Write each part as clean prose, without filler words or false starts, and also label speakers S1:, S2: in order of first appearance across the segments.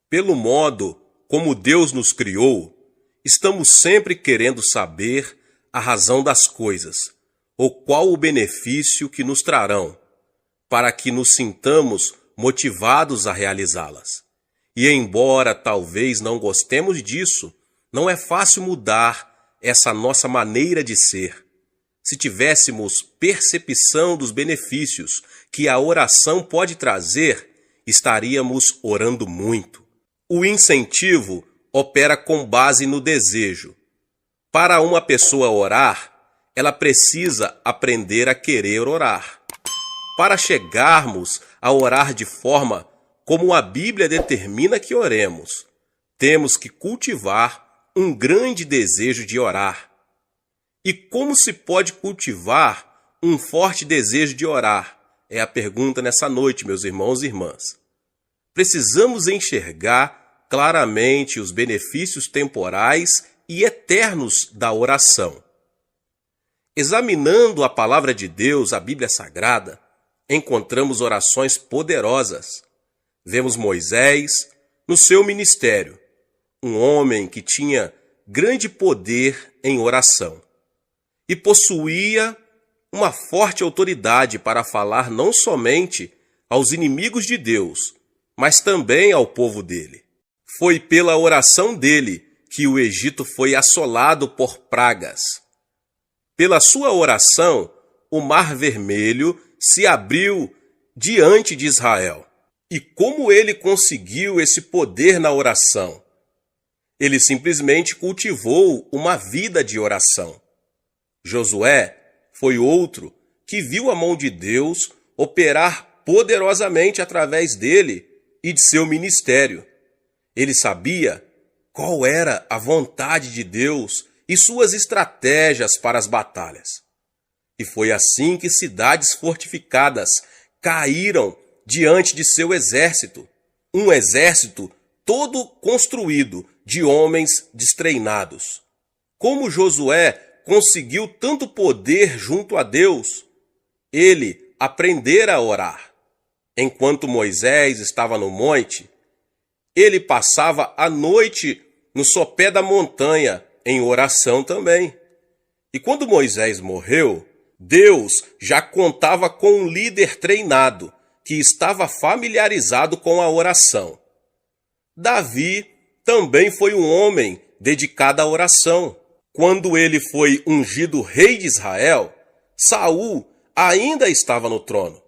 S1: Pelo modo como Deus nos criou, estamos sempre querendo saber a razão das coisas, ou qual o benefício que nos trarão, para que nos sintamos motivados a realizá-las. E embora talvez não gostemos disso, não é fácil mudar essa nossa maneira de ser. Se tivéssemos percepção dos benefícios que a oração pode trazer, estaríamos orando muito. O incentivo opera com base no desejo. Para uma pessoa orar, ela precisa aprender a querer orar. Para chegarmos a orar de forma como a Bíblia determina que oremos, temos que cultivar um grande desejo de orar. E como se pode cultivar um forte desejo de orar? É a pergunta nessa noite, meus irmãos e irmãs. Precisamos enxergar claramente os benefícios temporais e eternos da oração. Examinando a palavra de Deus, a Bíblia Sagrada, encontramos orações poderosas. Vemos Moisés no seu ministério, um homem que tinha grande poder em oração e possuía uma forte autoridade para falar não somente aos inimigos de Deus, mas também ao povo dele. Foi pela oração dele que o Egito foi assolado por pragas. Pela sua oração, o Mar Vermelho se abriu diante de Israel. E como ele conseguiu esse poder na oração? Ele simplesmente cultivou uma vida de oração. Josué foi outro que viu a mão de Deus operar poderosamente através dele e de seu ministério. Ele sabia qual era a vontade de Deus e suas estratégias para as batalhas. E foi assim que cidades fortificadas caíram diante de seu exército, um exército todo construído de homens destreinados. Como Josué conseguiu tanto poder junto a Deus? Ele aprendera a orar. Enquanto Moisés estava no monte, ele passava a noite no sopé da montanha em oração também. E quando Moisés morreu, Deus já contava com um líder treinado que estava familiarizado com a oração. Davi também foi um homem dedicado à oração. Quando ele foi ungido rei de Israel, Saul ainda estava no trono.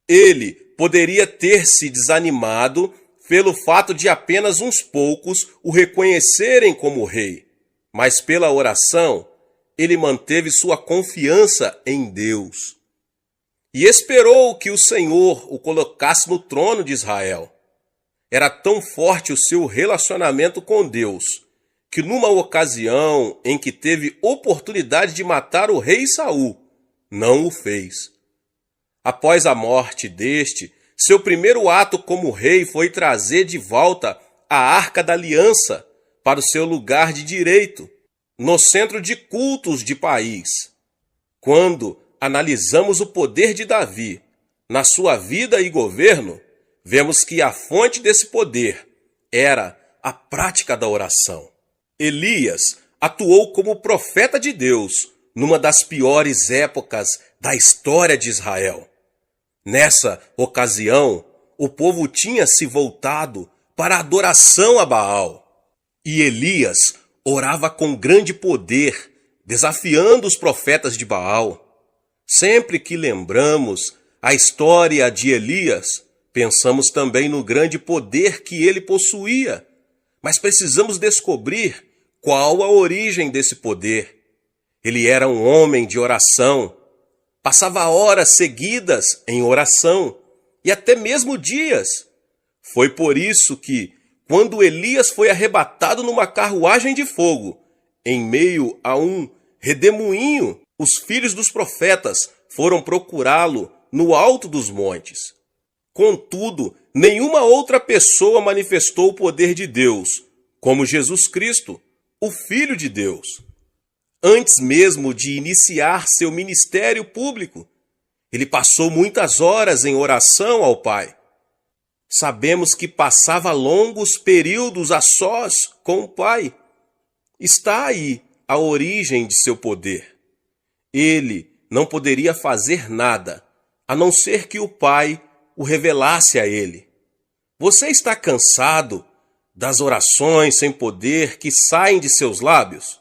S1: Ele poderia ter se desanimado pelo fato de apenas uns poucos o reconhecerem como rei, mas pela oração, ele manteve sua confiança em Deus e esperou que o Senhor o colocasse no trono de Israel. Era tão forte o seu relacionamento com Deus, que numa ocasião em que teve oportunidade de matar o rei Saul, não o fez. Após a morte deste, seu primeiro ato como rei foi trazer de volta a Arca da Aliança para o seu lugar de direito, no centro de cultos de país. Quando analisamos o poder de Davi na sua vida e governo, vemos que a fonte desse poder era a prática da oração. Elias atuou como profeta de Deus numa das piores épocas da história de Israel. Nessa ocasião, o povo tinha se voltado para a adoração a Baal. E Elias orava com grande poder, desafiando os profetas de Baal. Sempre que lembramos a história de Elias, pensamos também no grande poder que ele possuía. Mas precisamos descobrir qual a origem desse poder. Ele era um homem de oração, passava horas seguidas em oração e até mesmo dias. Foi por isso que, quando Elias foi arrebatado numa carruagem de fogo, em meio a um redemoinho, os filhos dos profetas foram procurá-lo no alto dos montes. Contudo, nenhuma outra pessoa manifestou o poder de Deus, como Jesus Cristo, o Filho de Deus. Antes mesmo de iniciar seu ministério público, ele passou muitas horas em oração ao Pai. Sabemos que passava longos períodos a sós com o Pai. Está aí a origem de seu poder. Ele não poderia fazer nada, a não ser que o Pai o revelasse a ele. Você está cansado das orações sem poder que saem de seus lábios?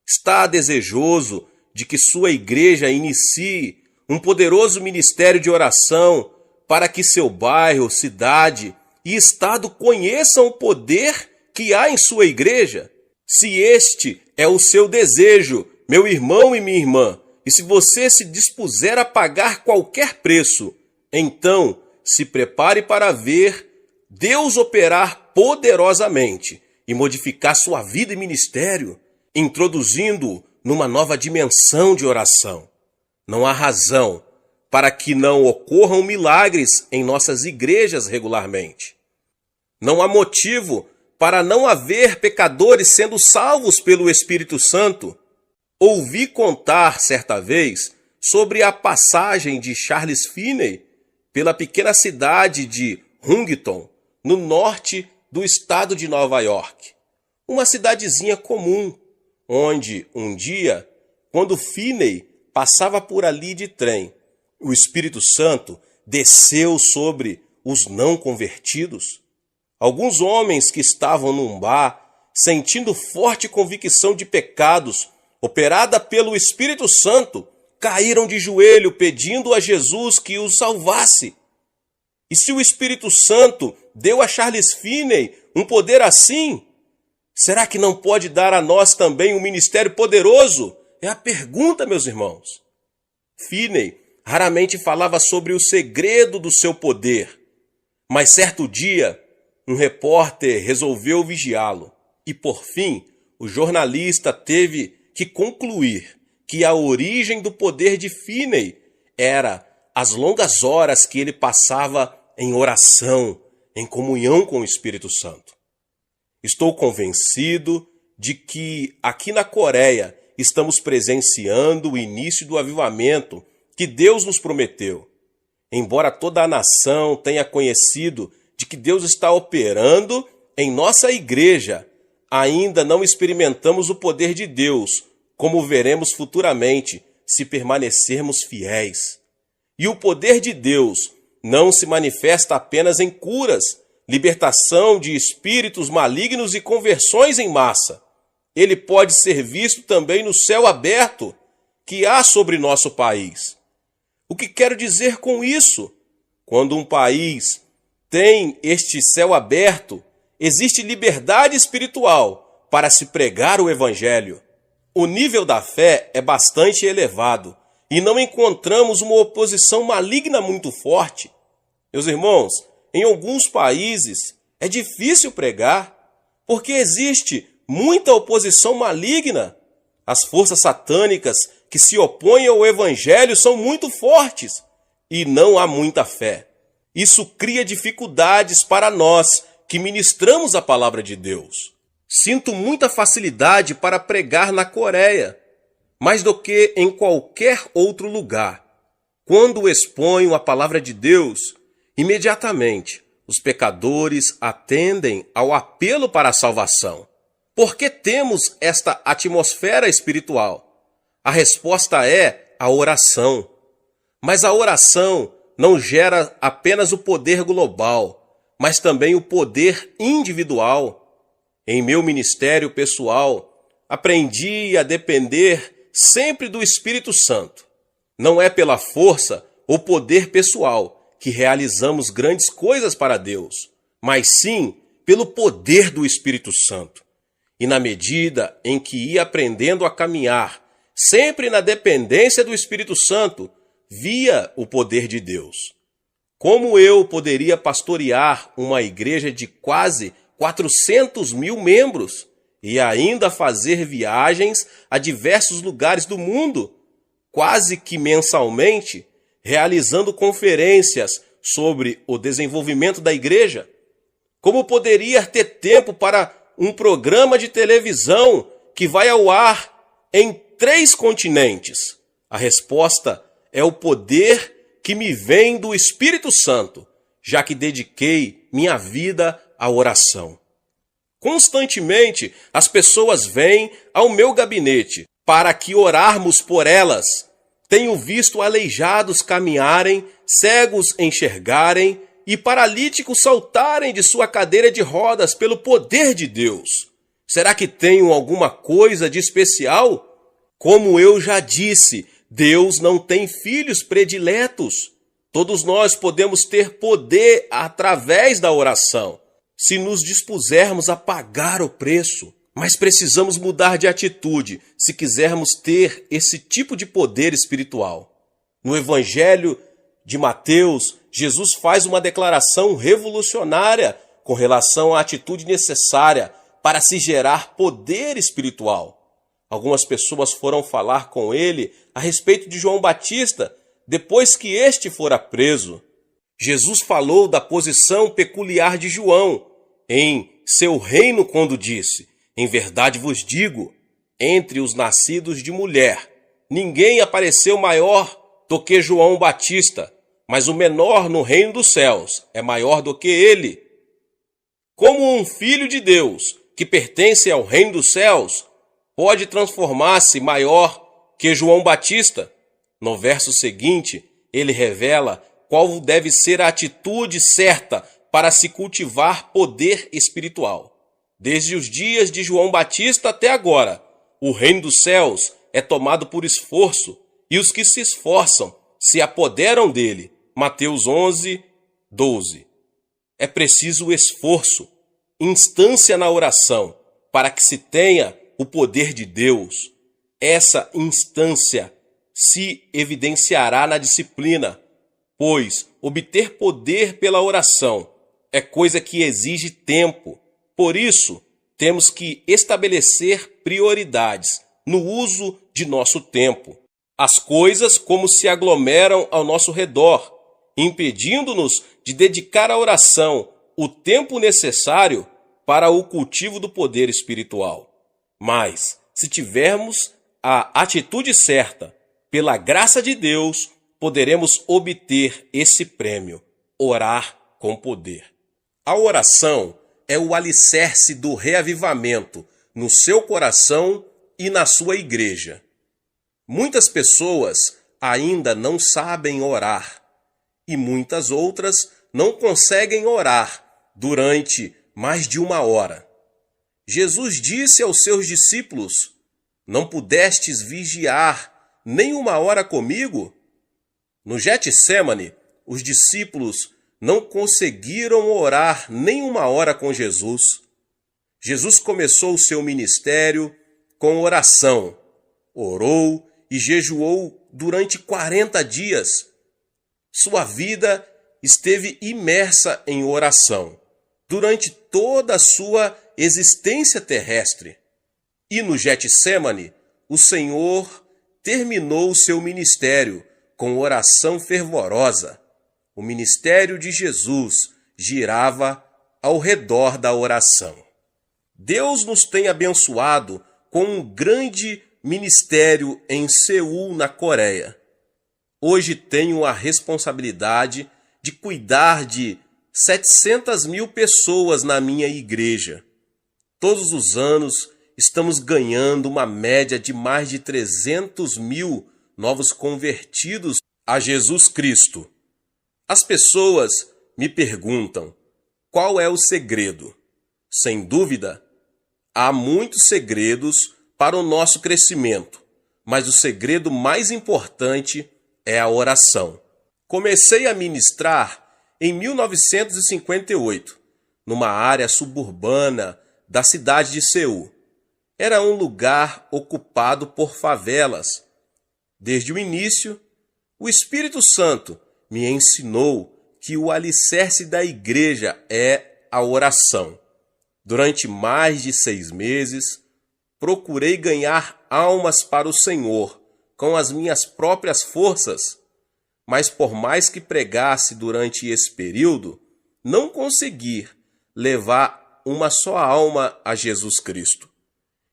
S1: Está desejoso de que sua igreja inicie um poderoso ministério de oração para que seu bairro, cidade e estado conheçam o poder que há em sua igreja? Se este é o seu desejo, meu irmão e minha irmã, e se você se dispuser a pagar qualquer preço, então se prepare para ver Deus operar poderosamente e modificar sua vida e ministério, introduzindo-o numa nova dimensão de oração. Não há razão para que não ocorram milagres em nossas igrejas regularmente. Não há motivo para não haver pecadores sendo salvos pelo Espírito Santo. Ouvi contar certa vez sobre a passagem de Charles Finney pela pequena cidade de Huntington, no norte do estado de Nova York. Uma cidadezinha comum, onde um dia, quando Finney passava por ali de trem, o Espírito Santo desceu sobre os não convertidos. Alguns homens que estavam num bar, sentindo forte convicção de pecados, operada pelo Espírito Santo, caíram de joelho pedindo a Jesus que os salvasse. E se o Espírito Santo deu a Charles Finney um poder assim, será que não pode dar a nós também um ministério poderoso? É a pergunta, meus irmãos. Finney raramente falava sobre o segredo do seu poder, mas certo dia um repórter resolveu vigiá-lo e, por fim, o jornalista teve que concluir que a origem do poder de Finney era as longas horas que ele passava em oração, em comunhão com o Espírito Santo. Estou convencido de que aqui na Coreia estamos presenciando o início do avivamento que Deus nos prometeu. Embora toda a nação tenha conhecido de que Deus está operando em nossa igreja, ainda não experimentamos o poder de Deus, como veremos futuramente se permanecermos fiéis. E o poder de Deus não se manifesta apenas em curas, libertação de espíritos malignos e conversões em massa. Ele pode ser visto também no céu aberto que há sobre nosso país. O que quero dizer com isso? Quando um país tem este céu aberto, existe liberdade espiritual para se pregar o evangelho. O nível da fé é bastante elevado e não encontramos uma oposição maligna muito forte. Meus irmãos, em alguns países é difícil pregar porque existe muita oposição maligna. As forças satânicas que se opõem ao evangelho são muito fortes e não há muita fé. Isso cria dificuldades para nós que ministramos a palavra de Deus. Sinto muita facilidade para pregar na Coreia, mais do que em qualquer outro lugar. Quando exponho a palavra de Deus, imediatamente os pecadores atendem ao apelo para a salvação. Por que temos esta atmosfera espiritual? A resposta é a oração. Mas a oração não gera apenas o poder global, mas também o poder individual. Em meu ministério pessoal, aprendi a depender sempre do Espírito Santo. Não é pela força ou poder pessoal que realizamos grandes coisas para Deus, mas sim pelo poder do Espírito Santo. E na medida em que ia aprendendo a caminhar, sempre na dependência do Espírito Santo, via o poder de Deus. Como eu poderia pastorear uma igreja de quase 400 mil membros e ainda fazer viagens a diversos lugares do mundo, quase que mensalmente, realizando conferências sobre o desenvolvimento da igreja? Como poderia ter tempo para um programa de televisão que vai ao ar em 3 continentes? A resposta é o poder que me vem do Espírito Santo já que dediquei minha vida à oração. Constantemente, as pessoas vêm ao meu gabinete para que orarmos por elas. Tenho visto aleijados caminharem, cegos enxergarem e paralíticos saltarem de sua cadeira de rodas pelo poder de Deus. Será que tenho alguma coisa de especial? Como eu já disse, Deus não tem filhos prediletos. Todos nós podemos ter poder através da oração, se nos dispusermos a pagar o preço. Mas precisamos mudar de atitude se quisermos ter esse tipo de poder espiritual. No Evangelho de Mateus, Jesus faz uma declaração revolucionária com relação à atitude necessária para se gerar poder espiritual. Algumas pessoas foram falar com ele a respeito de João Batista depois que este fora preso. Jesus falou da posição peculiar de João em seu reino quando disse: em verdade vos digo, entre os nascidos de mulher, ninguém apareceu maior do que João Batista, mas o menor no reino dos céus é maior do que ele. Como um filho de Deus que pertence ao reino dos céus pode transformar-se maior que João Batista? No verso seguinte, ele revela qual deve ser a atitude certa para se cultivar poder espiritual. Desde os dias de João Batista até agora, o reino dos céus é tomado por esforço, e os que se esforçam se apoderam dele. Mateus 11, 12. É preciso esforço, instância na oração, para que se tenha o poder de Deus. Essa instância se evidenciará na disciplina, pois obter poder pela oração é coisa que exige tempo. Por isso, temos que estabelecer prioridades no uso de nosso tempo. As coisas como se aglomeram ao nosso redor, impedindo-nos de dedicar à oração o tempo necessário para o cultivo do poder espiritual. Mas, se tivermos a atitude certa, pela graça de Deus, poderemos obter esse prêmio: orar com poder. A oração é o alicerce do reavivamento no seu coração e na sua igreja. Muitas pessoas ainda não sabem orar e muitas outras não conseguem orar durante mais de 1 hora. Jesus disse aos seus discípulos: não pudestes vigiar nem 1 hora comigo? No Getsêmani, os discípulos não conseguiram orar nem 1 hora com Jesus. Jesus começou o seu ministério com oração. Orou e jejuou durante 40 dias. Sua vida esteve imersa em oração durante toda a sua existência terrestre. E no Getsêmani, o Senhor terminou o seu ministério com oração fervorosa. O ministério de Jesus girava ao redor da oração. Deus nos tem abençoado com um grande ministério em Seul, na Coreia. Hoje tenho a responsabilidade de cuidar de 700.000 pessoas na minha igreja. Todos os anos estamos ganhando uma média de mais de 300.000 novos convertidos a Jesus Cristo. As pessoas me perguntam: qual é o segredo? Sem dúvida, há muitos segredos para o nosso crescimento, mas o segredo mais importante é a oração. Comecei a ministrar em 1958, numa área suburbana da cidade de Seul. Era um lugar ocupado por favelas. Desde o início, o Espírito Santo me ensinou que o alicerce da igreja é a oração. Durante mais de 6 meses, procurei ganhar almas para o Senhor com as minhas próprias forças, mas por mais que pregasse durante esse período, não consegui levar uma só alma a Jesus Cristo.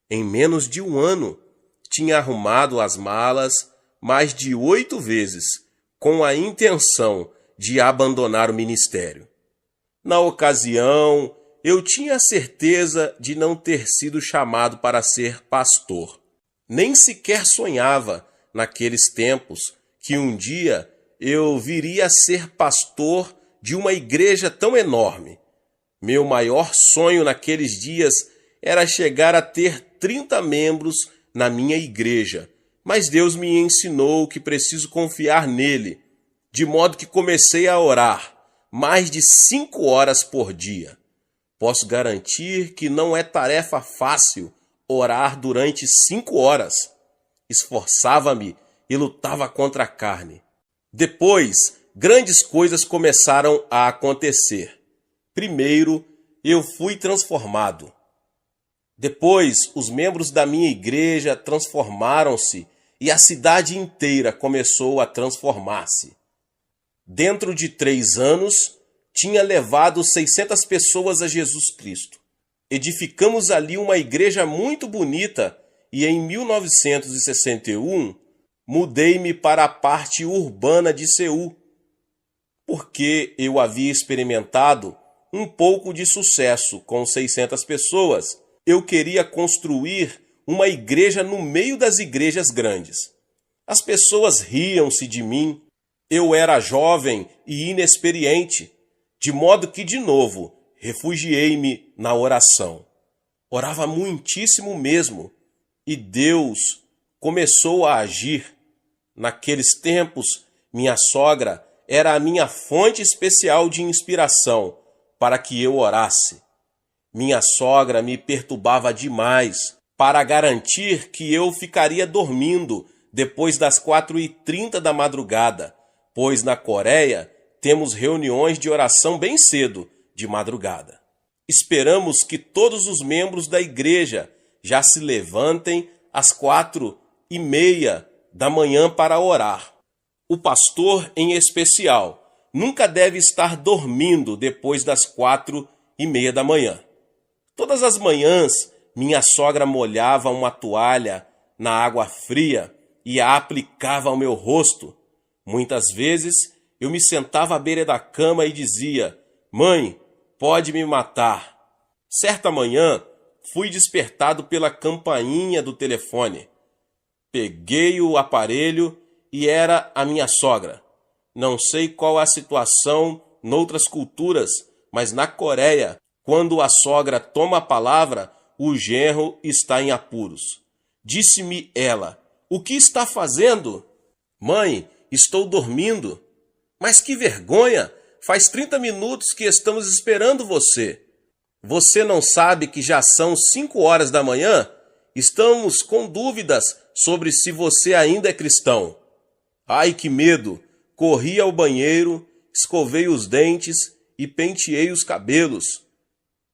S1: Em menos de 1 ano, tinha arrumado as malas mais de 8 vezes, com a intenção de abandonar o ministério. Na ocasião, eu tinha a certeza de não ter sido chamado para ser pastor. Nem sequer sonhava, naqueles tempos, que um dia eu viria a ser pastor de uma igreja tão enorme. Meu maior sonho naqueles dias era chegar a ter 30 membros na minha igreja, mas Deus me ensinou que preciso confiar nele, de modo que comecei a orar mais de 5 horas por dia. Posso garantir que não é tarefa fácil orar durante 5 horas. Esforçava-me e lutava contra a carne. Depois, grandes coisas começaram a acontecer. Primeiro, eu fui transformado. Depois, os membros da minha igreja transformaram-se e a cidade inteira começou a transformar-se. Dentro de 3 anos, tinha levado 600 pessoas a Jesus Cristo. Edificamos ali uma igreja muito bonita e em 1961 mudei-me para a parte urbana de Seul, porque eu havia experimentado um pouco de sucesso com 600 pessoas. Eu queria construir uma igreja no meio das igrejas grandes. As pessoas riam-se de mim. Eu era jovem e inexperiente, de modo que, de novo, refugiei-me na oração. Orava muitíssimo mesmo, e Deus começou a agir. Naqueles tempos, minha sogra era a minha fonte especial de inspiração para que eu orasse. Minha sogra me perturbava demais para garantir que eu ficaria dormindo depois das 4h30 da madrugada, pois na Coreia temos reuniões de oração bem cedo, de madrugada. Esperamos que todos os membros da igreja já se levantem às 4h30 da manhã para orar. O pastor, em especial, nunca deve estar dormindo depois das 4h30 da manhã. Todas as manhãs, minha sogra molhava uma toalha na água fria e a aplicava ao meu rosto. Muitas vezes, eu me sentava à beira da cama e dizia: "Mãe, pode me matar." Certa manhã, fui despertado pela campainha do telefone. Peguei o aparelho e era a minha sogra. Não sei qual a situação noutras culturas, mas na Coreia, quando a sogra toma a palavra, o genro está em apuros. Disse-me ela: "O que está fazendo?" "Mãe, estou dormindo." "Mas que vergonha! Faz 30 minutos que estamos esperando você." "Você não sabe que já são 5 horas da manhã? Estamos com dúvidas sobre se você ainda é cristão." Ai, que medo! Corri ao banheiro, escovei os dentes e penteei os cabelos.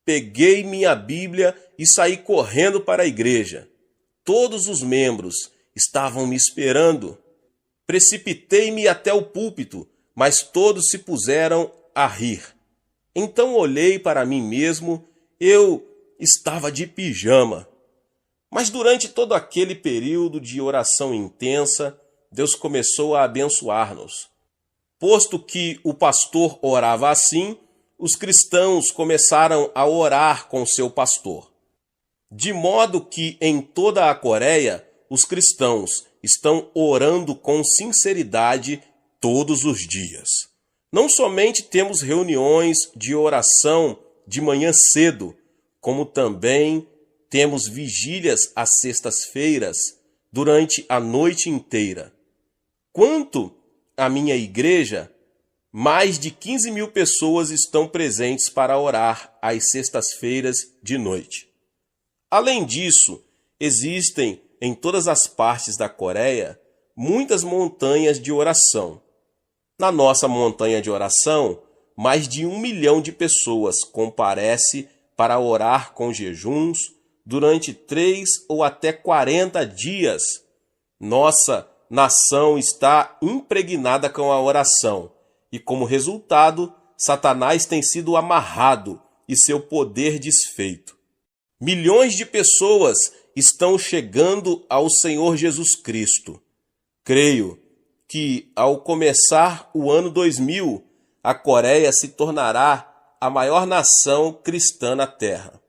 S1: Peguei minha Bíblia e saí correndo para a igreja. Todos os membros estavam me esperando. Precipitei-me até o púlpito, mas todos se puseram a rir. Então olhei para mim mesmo, eu estava de pijama. Mas durante todo aquele período de oração intensa, Deus começou a abençoar-nos. Posto que o pastor orava assim, os cristãos começaram a orar com seu pastor. De modo que em toda a Coreia, os cristãos estão orando com sinceridade todos os dias. Não somente temos reuniões de oração de manhã cedo, como também temos vigílias às sextas-feiras durante a noite inteira. Quanto à minha igreja, mais de 15.000 pessoas estão presentes para orar às sextas-feiras de noite. Além disso, existem em todas as partes da Coreia muitas montanhas de oração. Na nossa montanha de oração, mais de 1 milhão de pessoas comparece para orar com jejuns durante 3 ou até 40 dias. Nossa nação está impregnada com a oração e, como resultado, Satanás tem sido amarrado e seu poder desfeito. Milhões de pessoas estão chegando ao Senhor Jesus Cristo. Creio que, ao começar o ano 2000, a Coreia se tornará a maior nação cristã na Terra.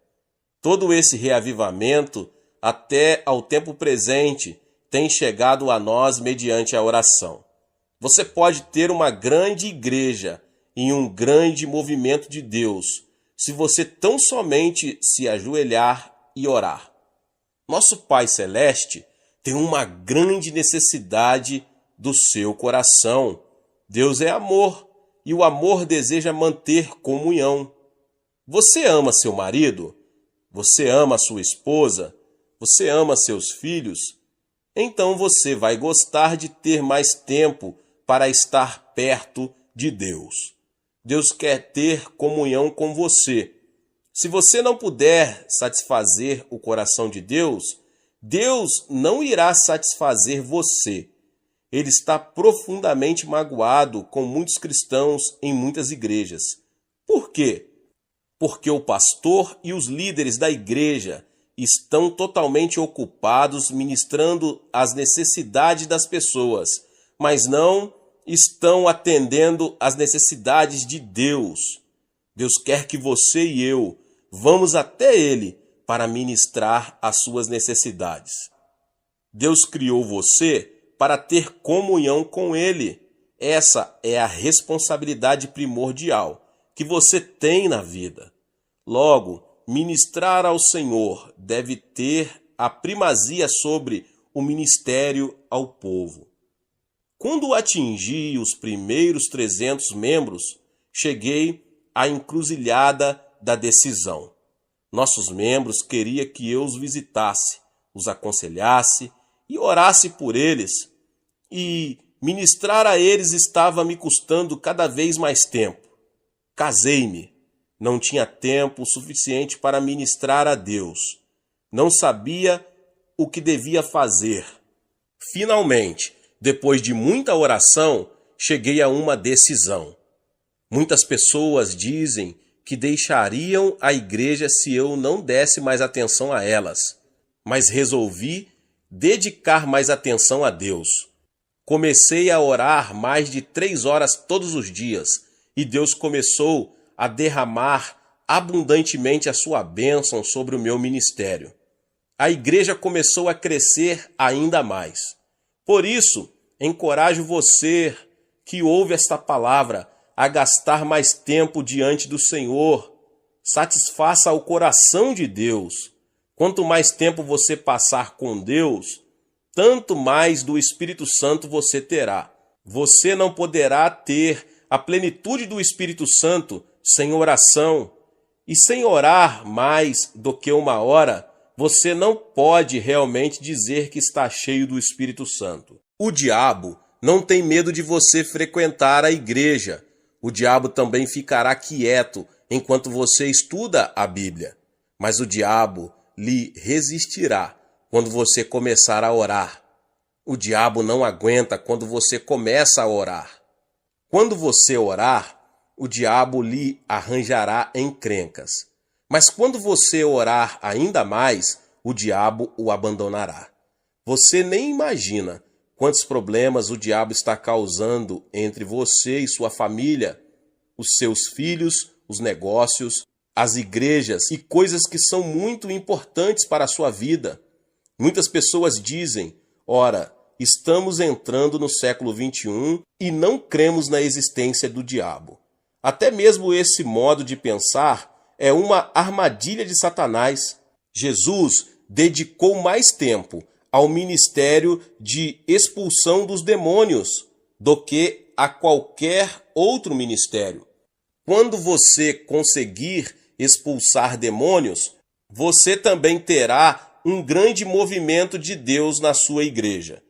S1: Todo esse reavivamento, até ao tempo presente, tem chegado a nós mediante a oração. Você pode ter uma grande igreja e um grande movimento de Deus, se você tão somente se ajoelhar e orar. Nosso Pai Celeste tem uma grande necessidade do seu coração. Deus é amor e o amor deseja manter comunhão. Você ama seu marido? Você ama sua esposa? Você ama seus filhos? Então você vai gostar de ter mais tempo para estar perto de Deus. Deus quer ter comunhão com você. Se você não puder satisfazer o coração de Deus, Deus não irá satisfazer você. Ele está profundamente magoado com muitos cristãos em muitas igrejas. Por quê? Porque o pastor e os líderes da igreja estão totalmente ocupados ministrando às necessidades das pessoas, mas não estão atendendo às necessidades de Deus. Deus quer que você e eu vamos até Ele para ministrar as suas necessidades. Deus criou você para ter comunhão com Ele. Essa é a responsabilidade primordial que você tem na vida. Logo, ministrar ao Senhor deve ter a primazia sobre o ministério ao povo. Quando atingi os primeiros 300 membros, cheguei à encruzilhada da decisão. Nossos membros queriam que eu os visitasse, os aconselhasse e orasse por eles. E ministrar a eles estava me custando cada vez mais tempo. Casei-me. Não tinha tempo suficiente para ministrar a Deus. Não sabia o que devia fazer. Finalmente, depois de muita oração, cheguei a uma decisão. Muitas pessoas dizem que deixariam a igreja se eu não desse mais atenção a elas, mas resolvi dedicar mais atenção a Deus. Comecei a orar mais de 3 horas todos os dias e Deus começou a derramar abundantemente a sua bênção sobre o meu ministério. A igreja começou a crescer ainda mais. Por isso, encorajo você que ouve esta palavra a gastar mais tempo diante do Senhor. Satisfaça o coração de Deus. Quanto mais tempo você passar com Deus, tanto mais do Espírito Santo você terá. Você não poderá ter a plenitude do Espírito Santo sem oração. E sem orar mais do que 1 hora, você não pode realmente dizer que está cheio do Espírito Santo. O diabo não tem medo de você frequentar a igreja. O diabo também ficará quieto enquanto você estuda a Bíblia. Mas o diabo lhe resistirá quando você começar a orar. O diabo não aguenta quando você começa a orar. Quando você orar, o diabo lhe arranjará encrencas. Mas quando você orar ainda mais, o diabo o abandonará. Você nem imagina quantos problemas o diabo está causando entre você e sua família, os seus filhos, os negócios, as igrejas e coisas que são muito importantes para a sua vida. Muitas pessoas dizem, ora, estamos entrando no século 21 e não cremos na existência do diabo. Até mesmo esse modo de pensar é uma armadilha de Satanás. Jesus dedicou mais tempo ao ministério de expulsão dos demônios do que a qualquer outro ministério. Quando você conseguir expulsar demônios, você também terá um grande movimento de Deus na sua igreja.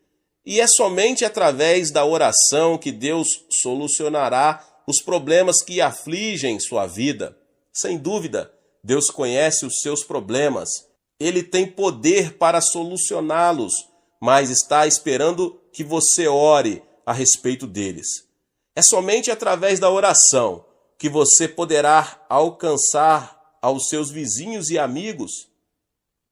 S1: E é somente através da oração que Deus solucionará os problemas que afligem sua vida. Sem dúvida, Deus conhece os seus problemas. Ele tem poder para solucioná-los, mas está esperando que você ore a respeito deles. É somente através da oração que você poderá alcançar aos seus vizinhos e amigos.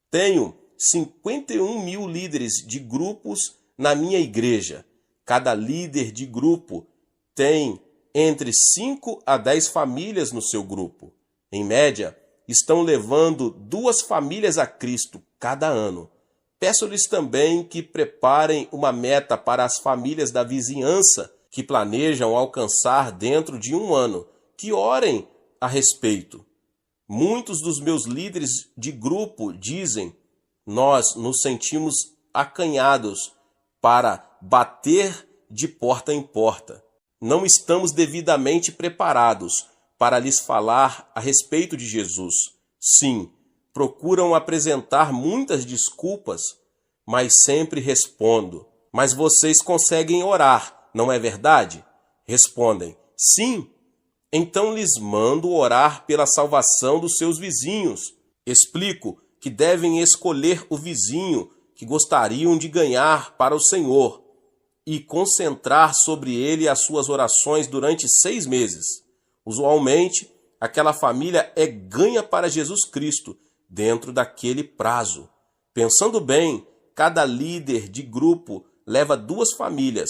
S1: Tenho 51.000 líderes de grupos na minha igreja. Cada líder de grupo tem entre 5 a 10 famílias no seu grupo. Em média, estão levando 2 famílias a Cristo cada ano. Peço-lhes também que preparem uma meta para as famílias da vizinhança que planejam alcançar dentro de um ano, que orem a respeito. Muitos dos meus líderes de grupo dizem: nós nos sentimos acanhados para bater de porta em porta. Não estamos devidamente preparados para lhes falar a respeito de Jesus. Sim, procuram apresentar muitas desculpas, mas sempre respondo: mas vocês conseguem orar, não é verdade? Respondem: sim. Então lhes mando orar pela salvação dos seus vizinhos. Explico que devem escolher o vizinho que gostariam de ganhar para o Senhor e concentrar sobre ele as suas orações durante 6 meses. Usualmente, aquela família é ganha para Jesus Cristo dentro daquele prazo. Pensando bem, cada líder de grupo leva 2 famílias,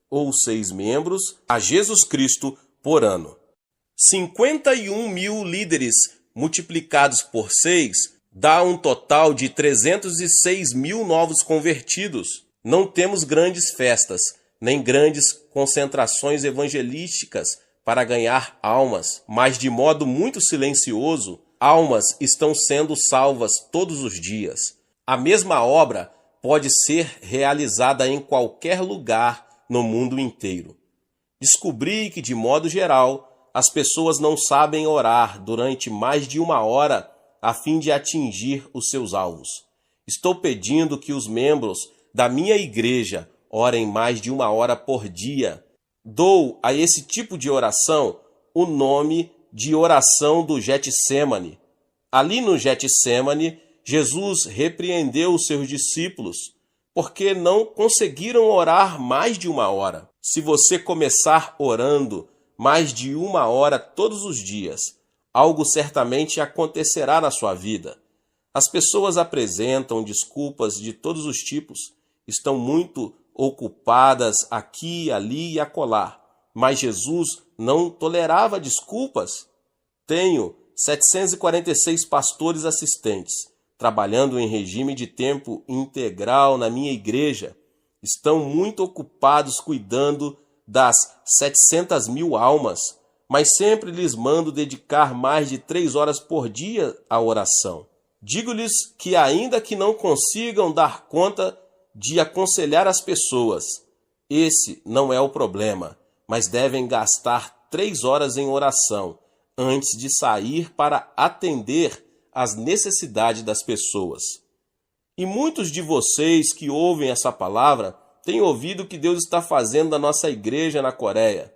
S1: ou 6 membros, a Jesus Cristo por ano. 51 mil líderes multiplicados por 6 dá um total de 306 mil novos convertidos. Não temos grandes festas, nem grandes concentrações evangelísticas para ganhar almas, mas de modo muito silencioso, almas estão sendo salvas todos os dias. A mesma obra pode ser realizada em qualquer lugar no mundo inteiro. Descobri que, de modo geral, as pessoas não sabem orar durante mais de 1 hora a fim de atingir os seus alvos. Estou pedindo que os membros da minha igreja orem mais de 1 hora por dia. Dou a esse tipo de oração o nome de oração do Getsêmani. Ali no Getsêmani, Jesus repreendeu os seus discípulos porque não conseguiram orar mais de 1 hora. Se você começar orando mais de 1 hora todos os dias, algo certamente acontecerá na sua vida. As pessoas apresentam desculpas de todos os tipos, estão muito ocupadas aqui, ali e acolá, mas Jesus não tolerava desculpas. Tenho 746 pastores assistentes, trabalhando em regime de tempo integral na minha igreja. Estão muito ocupados cuidando das 700 mil almas, mas sempre lhes mando dedicar mais de 3 horas por dia à oração. Digo-lhes que ainda que não consigam dar conta de aconselhar as pessoas, esse não é o problema, mas devem gastar 3 horas em oração antes de sair para atender às necessidades das pessoas. E muitos de vocês que ouvem essa palavra têm ouvido o que Deus está fazendo na nossa igreja na Coreia,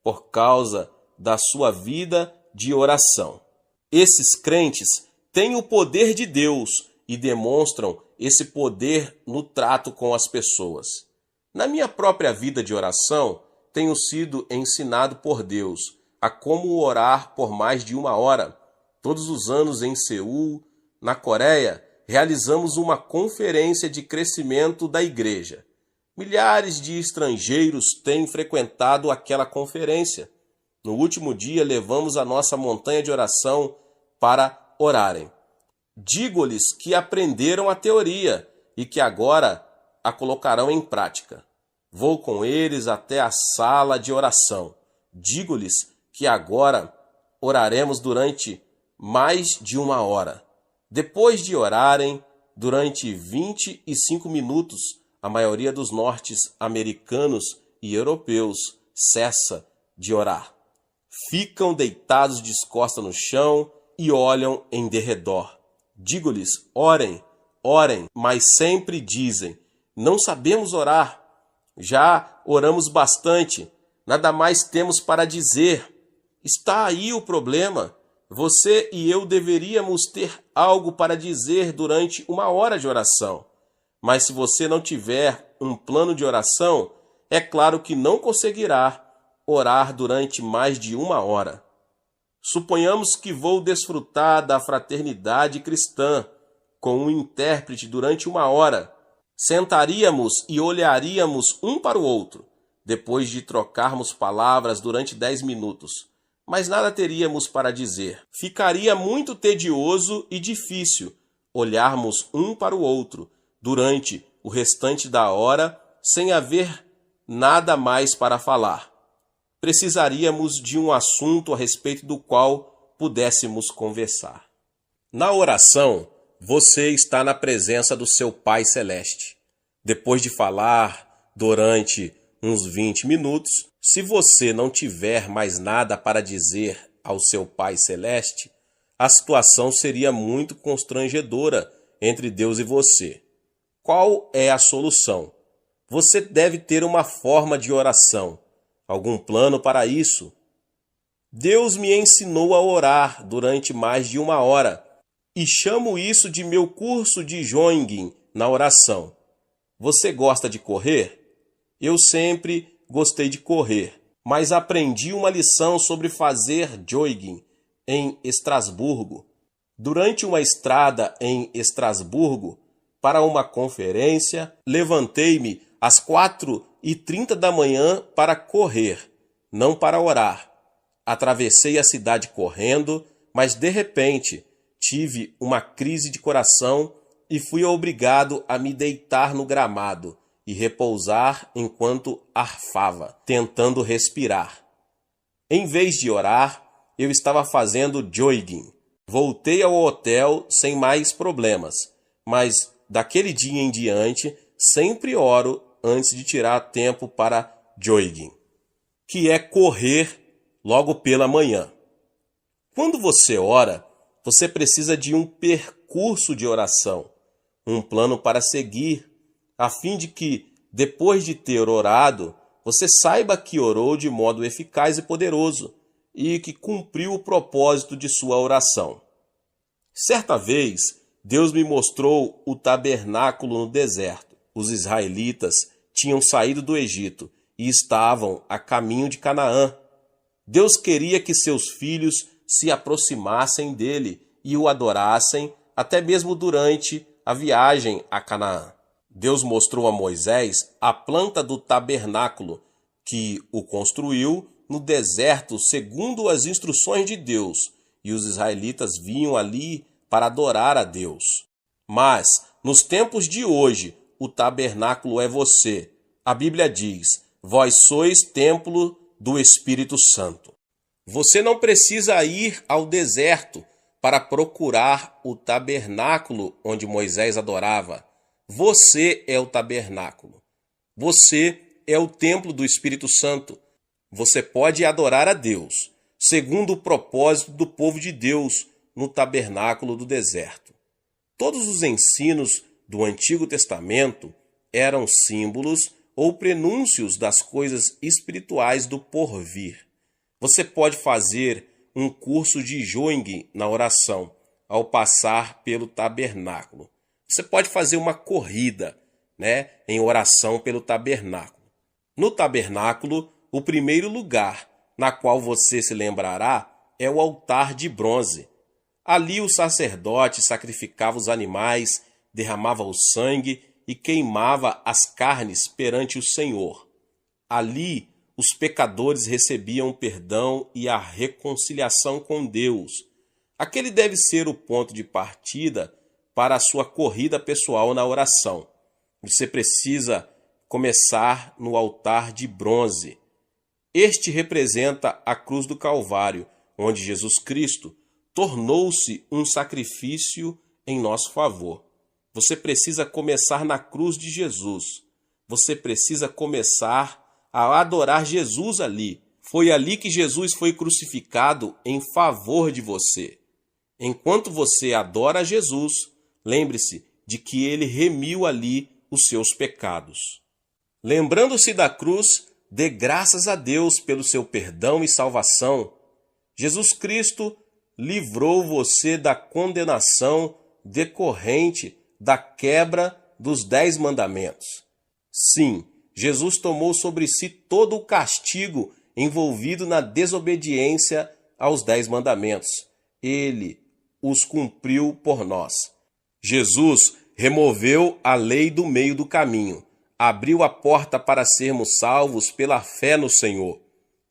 S1: por causa da sua vida de oração. Esses crentes têm o poder de Deus e demonstram esse poder no trato com as pessoas. Na minha própria vida de oração, tenho sido ensinado por Deus a como orar por mais de 1 hora. Todos os anos em Seul, na Coreia, realizamos uma conferência de crescimento da igreja. Milhares de estrangeiros têm frequentado aquela conferência. No último dia, levamos a nossa montanha de oração para orarem. Digo-lhes que aprenderam a teoria e que agora a colocarão em prática. Vou com eles até a sala de oração. Digo-lhes que agora oraremos durante mais de 1 hora. Depois de orarem durante 25 minutos, a maioria dos norte-americanos e europeus cessa de orar. Ficam deitados de costas no chão e olham em derredor. Digo-lhes: orem, orem, mas sempre dizem: não sabemos orar. Já oramos bastante, nada mais temos para dizer. Está aí o problema. Você e eu deveríamos ter algo para dizer durante 1 hora de oração. Mas se você não tiver um plano de oração, é claro que não conseguirá orar durante mais de 1 hora. Suponhamos que vou desfrutar da fraternidade cristã com um intérprete durante 1 hora. Sentaríamos e olharíamos um para o outro. depois de trocarmos palavras durante 10 minutos, mas nada teríamos para dizer. Ficaria muito tedioso e difícil olharmos um para o outro durante o restante da hora sem haver nada mais para falar. Precisaríamos de um assunto a respeito do qual pudéssemos conversar. Na oração, você está na presença do seu Pai Celeste. Depois de falar durante uns 20 minutos, se você não tiver mais nada para dizer ao seu Pai Celeste, a situação seria muito constrangedora entre Deus e você. Qual é a solução? Você deve ter uma forma de oração, algum plano para isso. Deus me ensinou a orar durante mais de 1 hora e chamo isso de meu curso de jogging na oração. Você gosta de correr? Eu sempre gostei de correr, mas aprendi uma lição sobre fazer jogging em Estrasburgo. Durante uma estrada em Estrasburgo, para uma conferência, levantei-me às 4h30 da manhã para correr, não para orar. Atravessei a cidade correndo, mas de repente tive uma crise de coração e fui obrigado a me deitar no gramado e repousar enquanto arfava, tentando respirar. Em vez de orar, eu estava fazendo jogging. Voltei ao hotel sem mais problemas, mas daquele dia em diante sempre oro antes de tirar tempo para jogging, que é correr logo pela manhã. Quando você ora, você precisa de um percurso de oração, um plano para seguir, a fim de que, depois de ter orado, você saiba que orou de modo eficaz e poderoso e que cumpriu o propósito de sua oração. Certa vez, Deus me mostrou o tabernáculo no deserto. Os israelitas tinham saído do Egito e estavam a caminho de Canaã. Deus queria que seus filhos se aproximassem dele e o adorassem até mesmo durante a viagem a Canaã. Deus mostrou a Moisés a planta do tabernáculo, que o construiu no deserto segundo as instruções de Deus, e os israelitas vinham ali para adorar a Deus. Mas, nos tempos de hoje, o tabernáculo é você. A Bíblia diz: vós sois templo do Espírito Santo. Você não precisa ir ao deserto para procurar o tabernáculo onde Moisés adorava. Você é o tabernáculo. Você é o templo do Espírito Santo. Você pode adorar a Deus, segundo o propósito do povo de Deus no tabernáculo do deserto. Todos os ensinos do Antigo Testamento eram símbolos ou prenúncios das coisas espirituais do porvir. Você pode fazer um curso de jogging na oração ao passar pelo tabernáculo. Você pode fazer uma corrida, em oração pelo tabernáculo. No tabernáculo, o primeiro lugar na qual você se lembrará é o altar de bronze. Ali o sacerdote sacrificava os animais, derramava o sangue e queimava as carnes perante o Senhor. Ali os pecadores recebiam o perdão e a reconciliação com Deus. Aquele deve ser o ponto de partida para a sua corrida pessoal na oração. Você precisa começar no altar de bronze. Este representa a cruz do Calvário, onde Jesus Cristo tornou-se um sacrifício em nosso favor. Você precisa começar na cruz de Jesus. Você precisa começar a adorar Jesus ali. Foi ali que Jesus foi crucificado em favor de você. Enquanto você adora Jesus, lembre-se de que ele remiu ali os seus pecados. Lembrando-se da cruz, dê graças a Deus pelo seu perdão e salvação. Jesus Cristo livrou você da condenação decorrente da quebra dos 10 mandamentos. Sim, Jesus tomou sobre si todo o castigo envolvido na desobediência aos 10 mandamentos. Ele os cumpriu por nós. Jesus removeu a lei do meio do caminho. abriu a porta para sermos salvos pela fé no Senhor.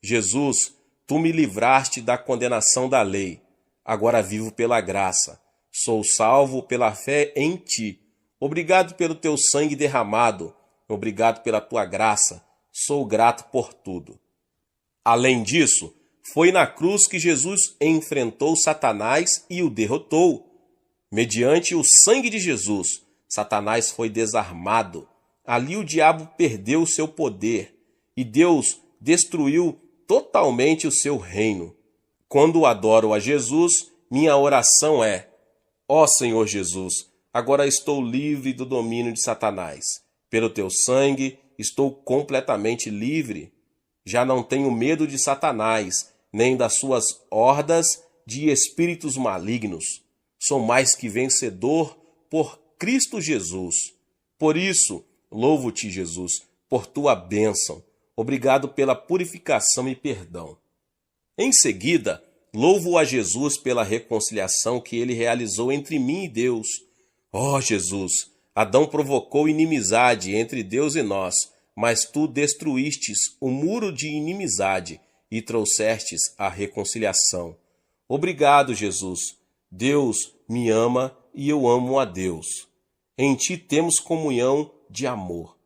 S1: Jesus, tu me livraste da condenação da lei. Agora vivo pela graça. Sou salvo pela fé em ti. Obrigado pelo teu sangue derramado. Obrigado pela tua graça. Sou grato por tudo. Além disso, foi na cruz que Jesus enfrentou Satanás e o derrotou. Mediante o sangue de Jesus, Satanás foi desarmado. Ali o diabo perdeu o seu poder e Deus destruiu totalmente o seu reino. Quando adoro a Jesus, minha oração é: ó Senhor Jesus, agora estou livre do domínio de Satanás. Pelo teu sangue, estou completamente livre. Já não tenho medo de Satanás, nem das suas hordas de espíritos malignos. Sou mais que vencedor por Cristo Jesus. Por isso, louvo-te, Jesus, por tua bênção. Obrigado pela purificação e perdão. Em seguida, louvo a Jesus pela reconciliação que ele realizou entre mim e Deus. Ó Jesus, Adão provocou inimizade entre Deus e nós, mas tu destruístes o muro de inimizade e trouxestes a reconciliação. Obrigado, Jesus. Deus me ama e eu amo a Deus. Em ti temos comunhão de amor.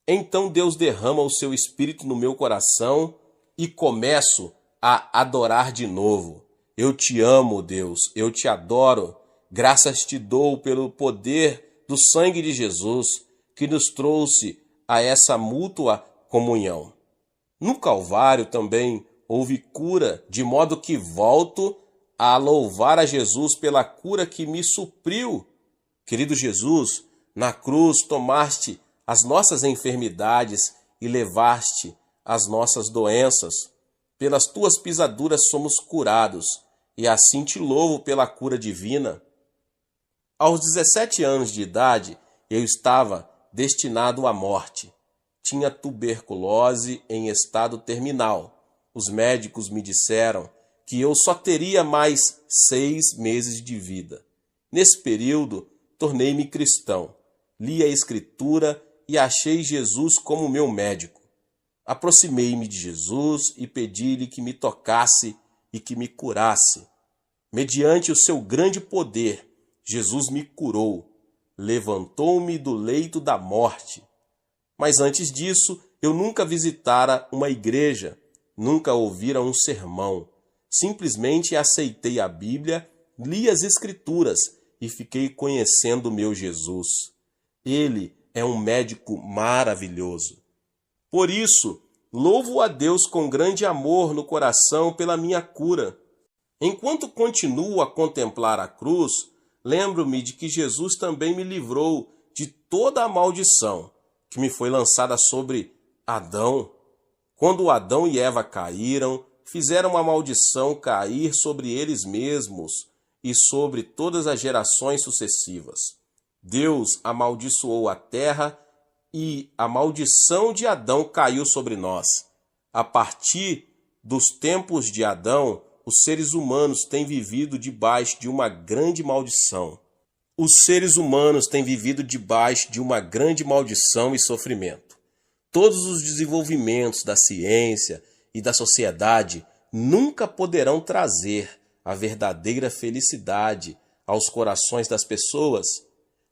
S1: Então Deus derrama o seu Espírito no meu coração e começo a adorar de novo. Eu te amo, Deus, eu te adoro. Graças te dou pelo poder do sangue de Jesus que nos trouxe a essa mútua comunhão. No Calvário também houve cura, de modo que volto a louvar a Jesus pela cura que me supriu. Querido Jesus, na cruz tomaste as nossas enfermidades e levaste as nossas doenças. Pelas tuas pisaduras somos curados, e assim te louvo pela cura divina. Aos 17 anos de idade, eu estava destinado à morte. Tinha tuberculose em estado terminal. Os médicos me disseram que eu só teria mais 6 meses de vida. Nesse período, tornei-me cristão. Li a Escritura e achei Jesus como meu médico. Aproximei-me de Jesus e pedi-lhe que me tocasse e que me curasse. Mediante o seu grande poder, Jesus me curou, levantou-me do leito da morte. Mas antes disso, eu nunca visitara uma igreja, nunca ouvira um sermão. Simplesmente aceitei a Bíblia, li as Escrituras e fiquei conhecendo o meu Jesus. Ele é um médico maravilhoso. Por isso, louvo a Deus com grande amor no coração pela minha cura. Enquanto continuo a contemplar a cruz, lembro-me de que Jesus também me livrou de toda a maldição que me foi lançada sobre Adão. Quando Adão e Eva caíram, fizeram a maldição cair sobre eles mesmos e sobre todas as gerações sucessivas. Deus amaldiçoou a terra e a maldição de Adão caiu sobre nós. A partir dos tempos de Adão, os seres humanos têm vivido debaixo de uma grande maldição. Os seres humanos têm vivido debaixo de uma grande maldição e sofrimento. Todos os desenvolvimentos da ciência e da sociedade nunca poderão trazer a verdadeira felicidade aos corações das pessoas.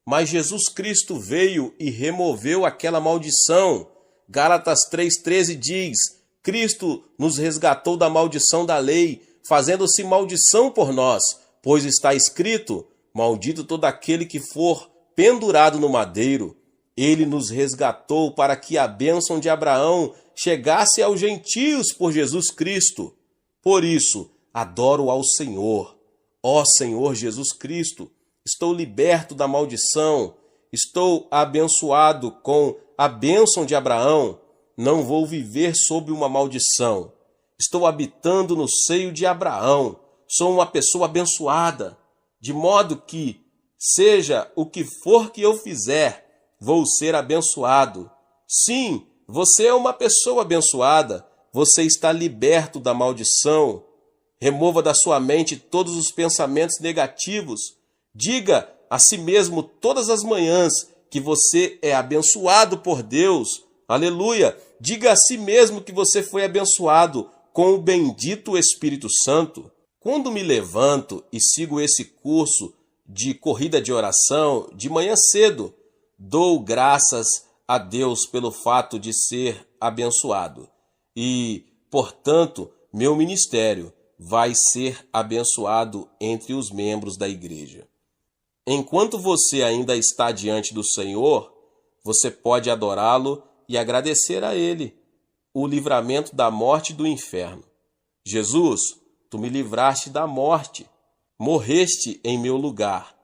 S1: Mas Jesus Cristo veio e removeu aquela maldição. Gálatas 3,13 diz: Cristo nos resgatou da maldição da lei, fazendo-se maldição por nós, pois está escrito: maldito todo aquele que for pendurado no madeiro. Ele nos resgatou para que a bênção de Abraão chegasse aos gentios por Jesus Cristo. Por isso, adoro ao Senhor. Ó Senhor Jesus Cristo, estou liberto da maldição, estou abençoado com a bênção de Abraão. Não vou viver sob uma maldição. Estou habitando no seio de Abraão. Sou uma pessoa abençoada, de modo que, seja o que for que eu fizer, vou ser abençoado. Sim, você é uma pessoa abençoada. Você está liberto da maldição. Remova da sua mente todos os pensamentos negativos. Diga a si mesmo todas as manhãs que você é abençoado por Deus. Aleluia! Diga a si mesmo que você foi abençoado com o bendito Espírito Santo. Quando me levanto e sigo esse curso de corrida de oração de manhã cedo, dou graças a Deus pelo fato de ser abençoado. E, portanto, meu ministério vai ser abençoado entre os membros da igreja. Enquanto você ainda está diante do Senhor, você pode adorá-lo e agradecer a Ele o livramento da morte e do inferno. Jesus, tu me livraste da morte, morreste em meu lugar,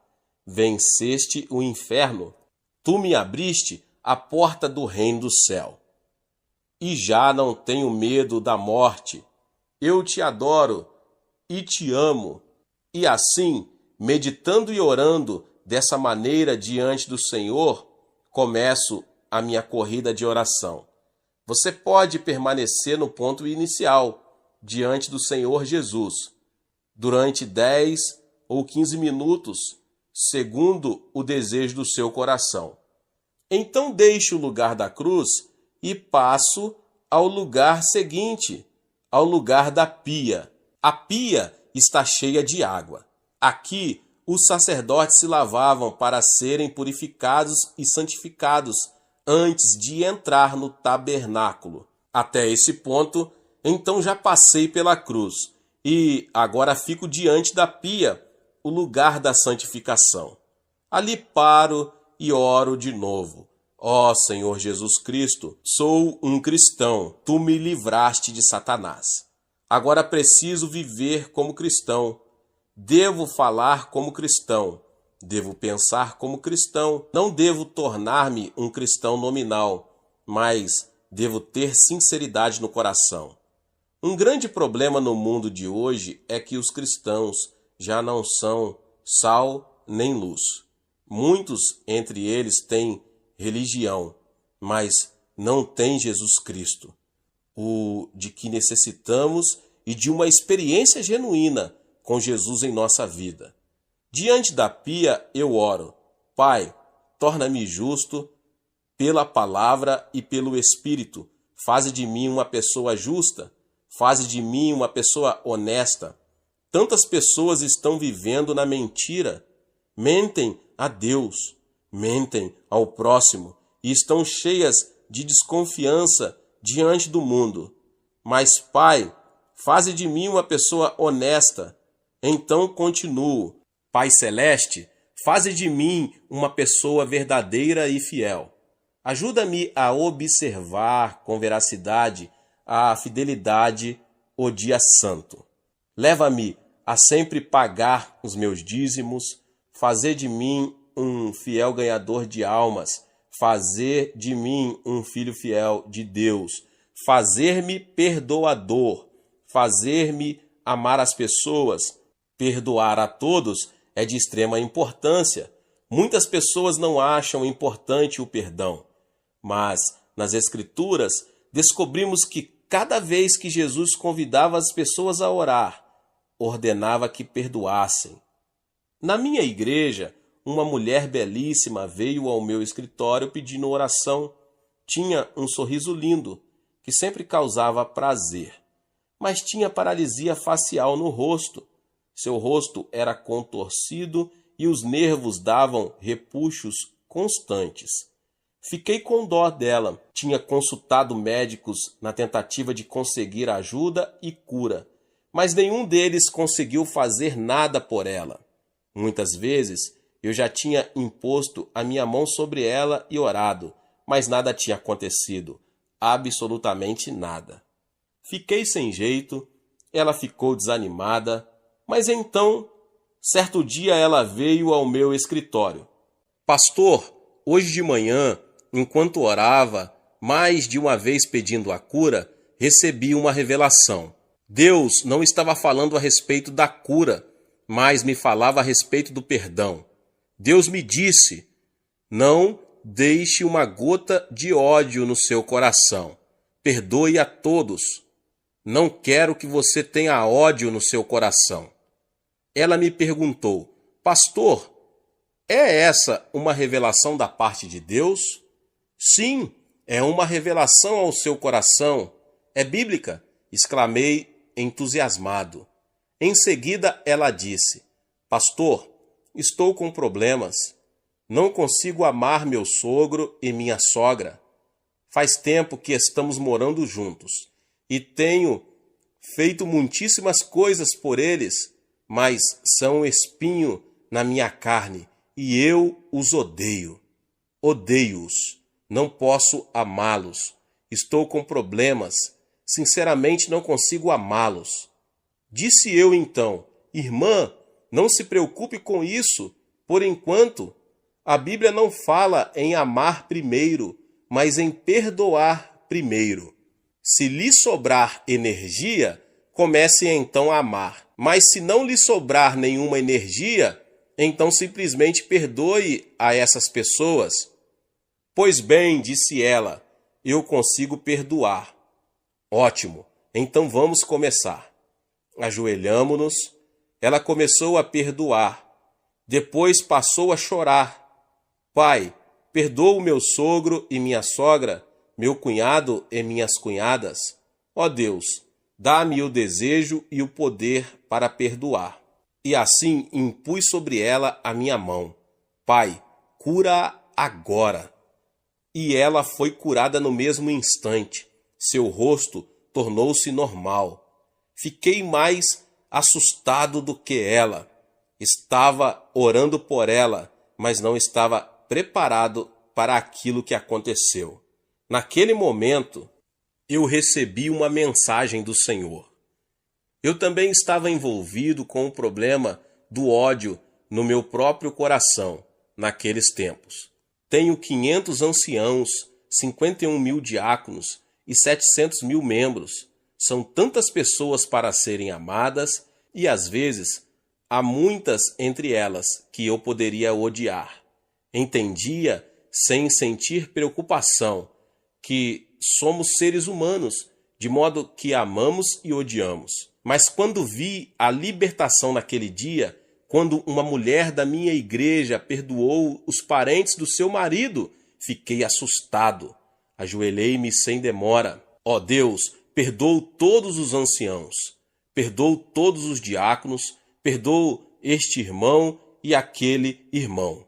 S1: venceste o inferno, tu me abriste a porta do reino do céu. E já não tenho medo da morte. Eu te adoro e te amo. E assim, meditando e orando dessa maneira diante do Senhor, começo a minha corrida de oração. Você pode permanecer no ponto inicial, diante do Senhor Jesus, durante 10 ou 15 minutos, segundo o desejo do seu coração. Então deixe o lugar da cruz e passo ao lugar seguinte, ao lugar da pia. A pia está cheia de água. Aqui, os sacerdotes se lavavam para serem purificados e santificados antes de entrar no tabernáculo. Até esse ponto, então já passei pela cruz e agora fico diante da pia, o lugar da santificação. Ali paro e oro de novo. Ó Senhor Jesus Cristo, sou um cristão, tu me livraste de Satanás. Agora preciso viver como cristão. Devo falar como cristão. Devo pensar como cristão. Não devo tornar-me um cristão nominal, mas devo ter sinceridade no coração. Um grande problema no mundo de hoje é que os cristãos já não são sal nem luz. Muitos entre eles têm religião, mas não têm Jesus Cristo, o de que necessitamos e de uma experiência genuína com Jesus em nossa vida. Diante da pia eu oro: Pai, torna-me justo pela palavra e pelo Espírito. Faze de mim uma pessoa justa, faze de mim uma pessoa honesta. Tantas pessoas estão vivendo na mentira, mentem a Deus, mentem ao próximo e estão cheias de desconfiança diante do mundo. Mas, Pai, faze de mim uma pessoa honesta. Então continuo: Pai Celeste, faze de mim uma pessoa verdadeira e fiel. Ajuda-me a observar com veracidade a fidelidade o dia santo. Leva-me a sempre pagar os meus dízimos, fazer de mim um fiel ganhador de almas, fazer de mim um filho fiel de Deus, fazer-me perdoador, fazer-me amar as pessoas. Perdoar a todos é de extrema importância. Muitas pessoas não acham importante o perdão, mas nas Escrituras descobrimos que cada vez que Jesus convidava as pessoas a orar, ordenava que perdoassem. Na minha igreja, uma mulher belíssima veio ao meu escritório pedindo oração. Tinha um sorriso lindo, que sempre causava prazer, mas tinha paralisia facial no rosto. Seu rosto era contorcido e os nervos davam repuxos constantes. Fiquei com dó dela. Tinha consultado médicos na tentativa de conseguir ajuda e cura, mas nenhum deles conseguiu fazer nada por ela. Muitas vezes eu já tinha imposto a minha mão sobre ela e orado, mas nada tinha acontecido, absolutamente nada. Fiquei sem jeito, ela ficou desanimada, mas então, certo dia ela veio ao meu escritório. Pastor, hoje de manhã, enquanto orava, mais de uma vez pedindo a cura, recebi uma revelação. Deus não estava falando a respeito da cura, mas me falava a respeito do perdão. Deus me disse: não deixe uma gota de ódio no seu coração. Perdoe a todos. Não quero que você tenha ódio no seu coração. Ela me perguntou: Pastor, É essa uma revelação da parte de Deus? Sim, é uma revelação ao seu coração. É bíblica, exclamei entusiasmado. Em seguida ela disse: Pastor, estou com problemas. Não consigo amar meu sogro e minha sogra. Faz tempo que estamos morando juntos e tenho feito muitíssimas coisas por eles, mas são um espinho na minha carne e eu os odeio. Odeio-os. Não posso amá-los. Estou com problemas. Sinceramente, não consigo amá-los. Disse eu então: Irmã, não se preocupe com isso. Por enquanto, a Bíblia não fala em amar primeiro, mas em perdoar primeiro. Se lhe sobrar energia, comece então a amar. Mas se não lhe sobrar nenhuma energia, então simplesmente perdoe a essas pessoas. Pois bem, disse ela, eu consigo perdoar. Ótimo, então vamos começar. Ajoelhamo-nos, ela começou a perdoar. Depois passou a chorar. Pai, perdoa o meu sogro e minha sogra, meu cunhado e minhas cunhadas. Ó Deus, dá-me o desejo e o poder para perdoar. E assim impus sobre ela a minha mão. Pai, cura-a agora. E ela foi curada no mesmo instante. Seu rosto tornou-se normal. Fiquei mais assustado do que ela. Estava orando por ela, mas não estava preparado para aquilo que aconteceu. Naquele momento, eu recebi uma mensagem do Senhor. Eu também estava envolvido com o problema do ódio no meu próprio coração, naqueles tempos. Tenho 500 anciãos, 51 mil diáconos e 700 mil membros. São tantas pessoas para serem amadas e, às vezes, há muitas entre elas que eu poderia odiar. Entendia, sem sentir preocupação, que somos seres humanos, de modo que amamos e odiamos. Mas quando vi a libertação naquele dia, quando uma mulher da minha igreja perdoou os parentes do seu marido, fiquei assustado. Ajoelhei-me sem demora. Ó Deus, perdoa todos os anciãos, perdoa todos os diáconos, perdoa este irmão e aquele irmão.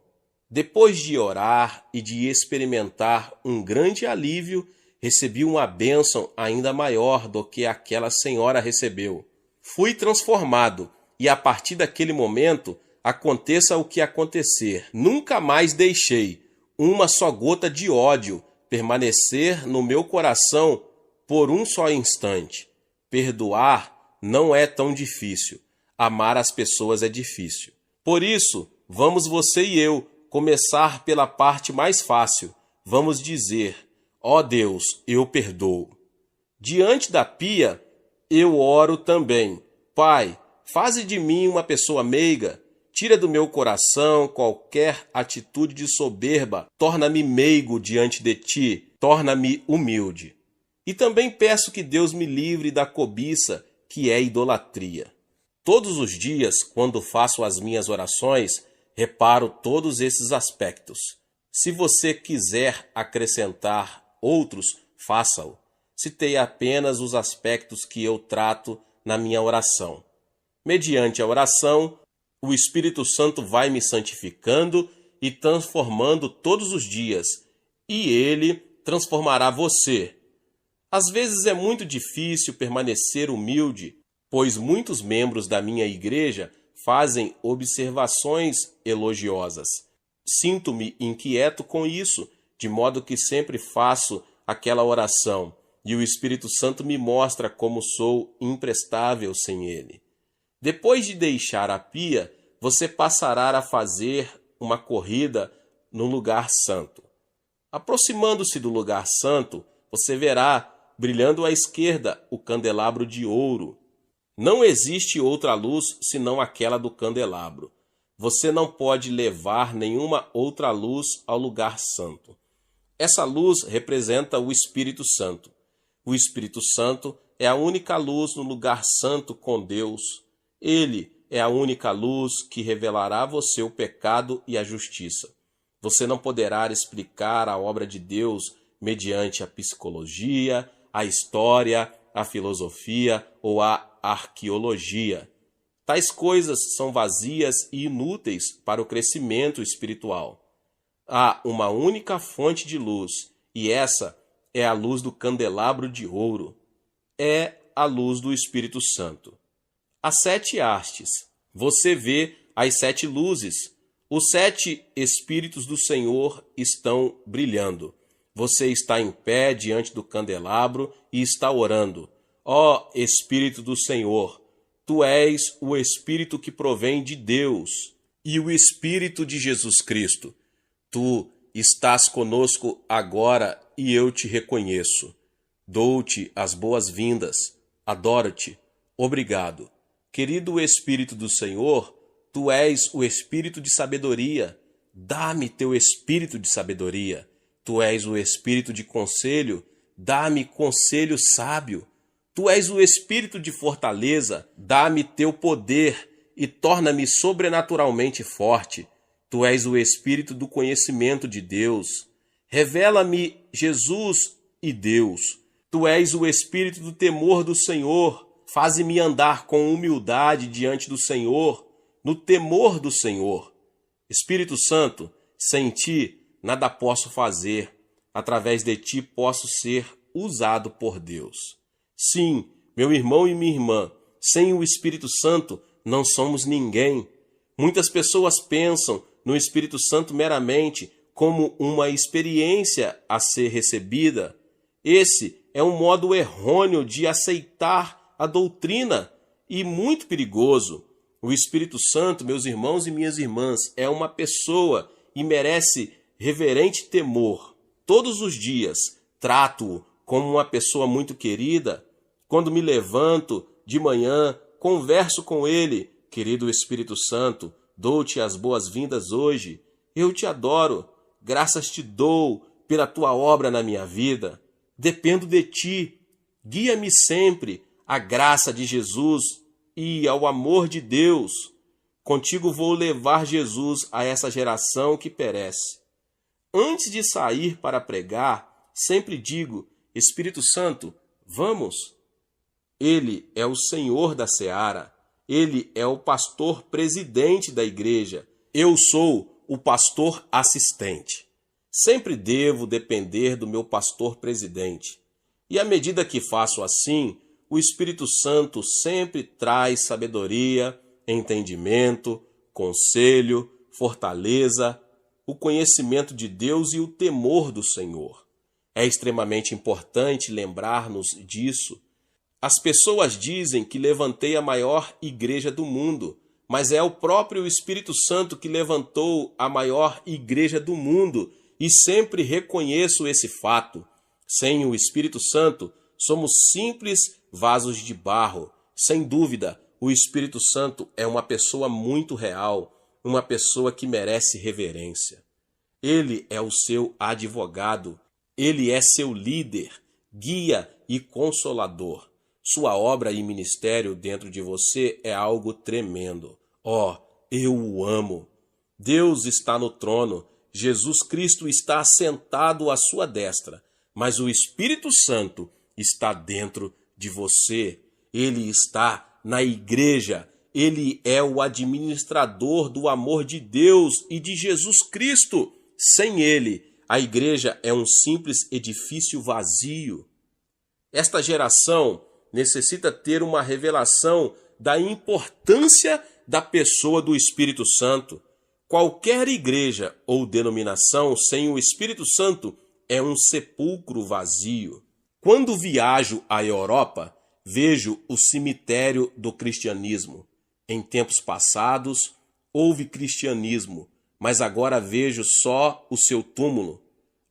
S1: Depois de orar e de experimentar um grande alívio, recebi uma bênção ainda maior do que aquela senhora recebeu. Fui transformado e a partir daquele momento, aconteça o que acontecer, nunca mais deixei uma só gota de ódio permanecer no meu coração por um só instante. Perdoar não é tão difícil. Amar as pessoas é difícil. Por isso, vamos você e eu começar pela parte mais fácil. Vamos dizer: ó Deus, eu perdoo. Diante da pia, eu oro também. Pai, faze de mim uma pessoa meiga. Tira do meu coração qualquer atitude de soberba. Torna-me meigo diante de ti. Torna-me humilde. E também peço que Deus me livre da cobiça, que é idolatria. Todos os dias, quando faço as minhas orações, reparo todos esses aspectos. Se você quiser acrescentar outros, faça-o. Citei apenas os aspectos que eu trato na minha oração. Mediante a oração, o Espírito Santo vai me santificando e transformando todos os dias, e ele transformará você. Às vezes é muito difícil permanecer humilde, pois muitos membros da minha igreja fazem observações elogiosas. Sinto-me inquieto com isso, de modo que sempre faço aquela oração, e o Espírito Santo me mostra como sou imprestável sem ele. Depois de deixar a pia, você passará a fazer uma corrida no lugar santo. Aproximando-se do lugar santo, você verá, brilhando à esquerda, o candelabro de ouro. Não existe outra luz senão aquela do candelabro. Você não pode levar nenhuma outra luz ao lugar santo. Essa luz representa o Espírito Santo. O Espírito Santo é a única luz no lugar santo com Deus. Ele é a única luz que revelará a você o pecado e a justiça. Você não poderá explicar a obra de Deus mediante a psicologia, a história, a filosofia ou a arqueologia. Tais coisas são vazias e inúteis para o crescimento espiritual. Há uma única fonte de luz, e essa é a luz do candelabro de ouro. É a luz do Espírito Santo. As 7 hastes. Você vê as 7 luzes. Os 7 Espíritos do Senhor estão brilhando. Você está em pé diante do candelabro e está orando. Ó Espírito do Senhor, Tu és o Espírito que provém de Deus e o Espírito de Jesus Cristo. Tu estás conosco agora e eu te reconheço. Dou-te as boas-vindas. Adoro-te. Obrigado. Querido Espírito do Senhor, Tu és o Espírito de sabedoria. Dá-me Teu Espírito de sabedoria. Tu és o Espírito de conselho. Dá-me conselho sábio. Tu és o Espírito de fortaleza. Dá-me Teu poder e torna-me sobrenaturalmente forte. Tu és o Espírito do conhecimento de Deus. Revela-me Jesus e Deus. Tu és o Espírito do temor do Senhor. Faze-me andar com humildade diante do Senhor, no temor do Senhor. Espírito Santo, sem Ti nada posso fazer. Através de Ti posso ser usado por Deus. Sim, meu irmão e minha irmã, sem o Espírito Santo não somos ninguém. Muitas pessoas pensam no Espírito Santo meramente como uma experiência a ser recebida. Esse é um modo errôneo de aceitar a doutrina e muito perigoso. O Espírito Santo, meus irmãos e minhas irmãs, é uma pessoa e merece reverente temor. Todos os dias trato-o como uma pessoa muito querida. Quando me levanto de manhã, converso com ele. Querido Espírito Santo, dou-te as boas-vindas hoje. Eu te adoro. Graças te dou pela tua obra na minha vida. Dependo de ti. Guia-me sempre à graça de Jesus e ao amor de Deus. Contigo vou levar Jesus a essa geração que perece. Antes de sair para pregar, sempre digo: Espírito Santo, vamos? Ele é o Senhor da seara. Ele é o pastor presidente da igreja. Eu sou o pastor assistente. Sempre devo depender do meu pastor presidente. E à medida que faço assim, o Espírito Santo sempre traz sabedoria, entendimento, conselho, fortaleza, o conhecimento de Deus e o temor do Senhor. É extremamente importante lembrar-nos disso. As pessoas dizem que levantei a maior igreja do mundo, mas é o próprio Espírito Santo que levantou a maior igreja do mundo, e sempre reconheço esse fato. Sem o Espírito Santo, somos simples vasos de barro. Sem dúvida, o Espírito Santo é uma pessoa muito real, uma pessoa que merece reverência. Ele é o seu advogado, ele é seu líder, guia e consolador. Sua obra e ministério dentro de você é algo tremendo. Eu o amo. Deus está no trono, Jesus Cristo está assentado à sua destra, mas o Espírito Santo está dentro de você. Ele está na igreja. Ele é o administrador do amor de Deus e de Jesus Cristo. Sem ele, a igreja é um simples edifício vazio. Esta geração necessita ter uma revelação da importância da pessoa do Espírito Santo. Qualquer igreja ou denominação sem o Espírito Santo é um sepulcro vazio. Quando viajo à Europa, vejo o cemitério do cristianismo. Em tempos passados, houve cristianismo, mas agora vejo só o seu túmulo.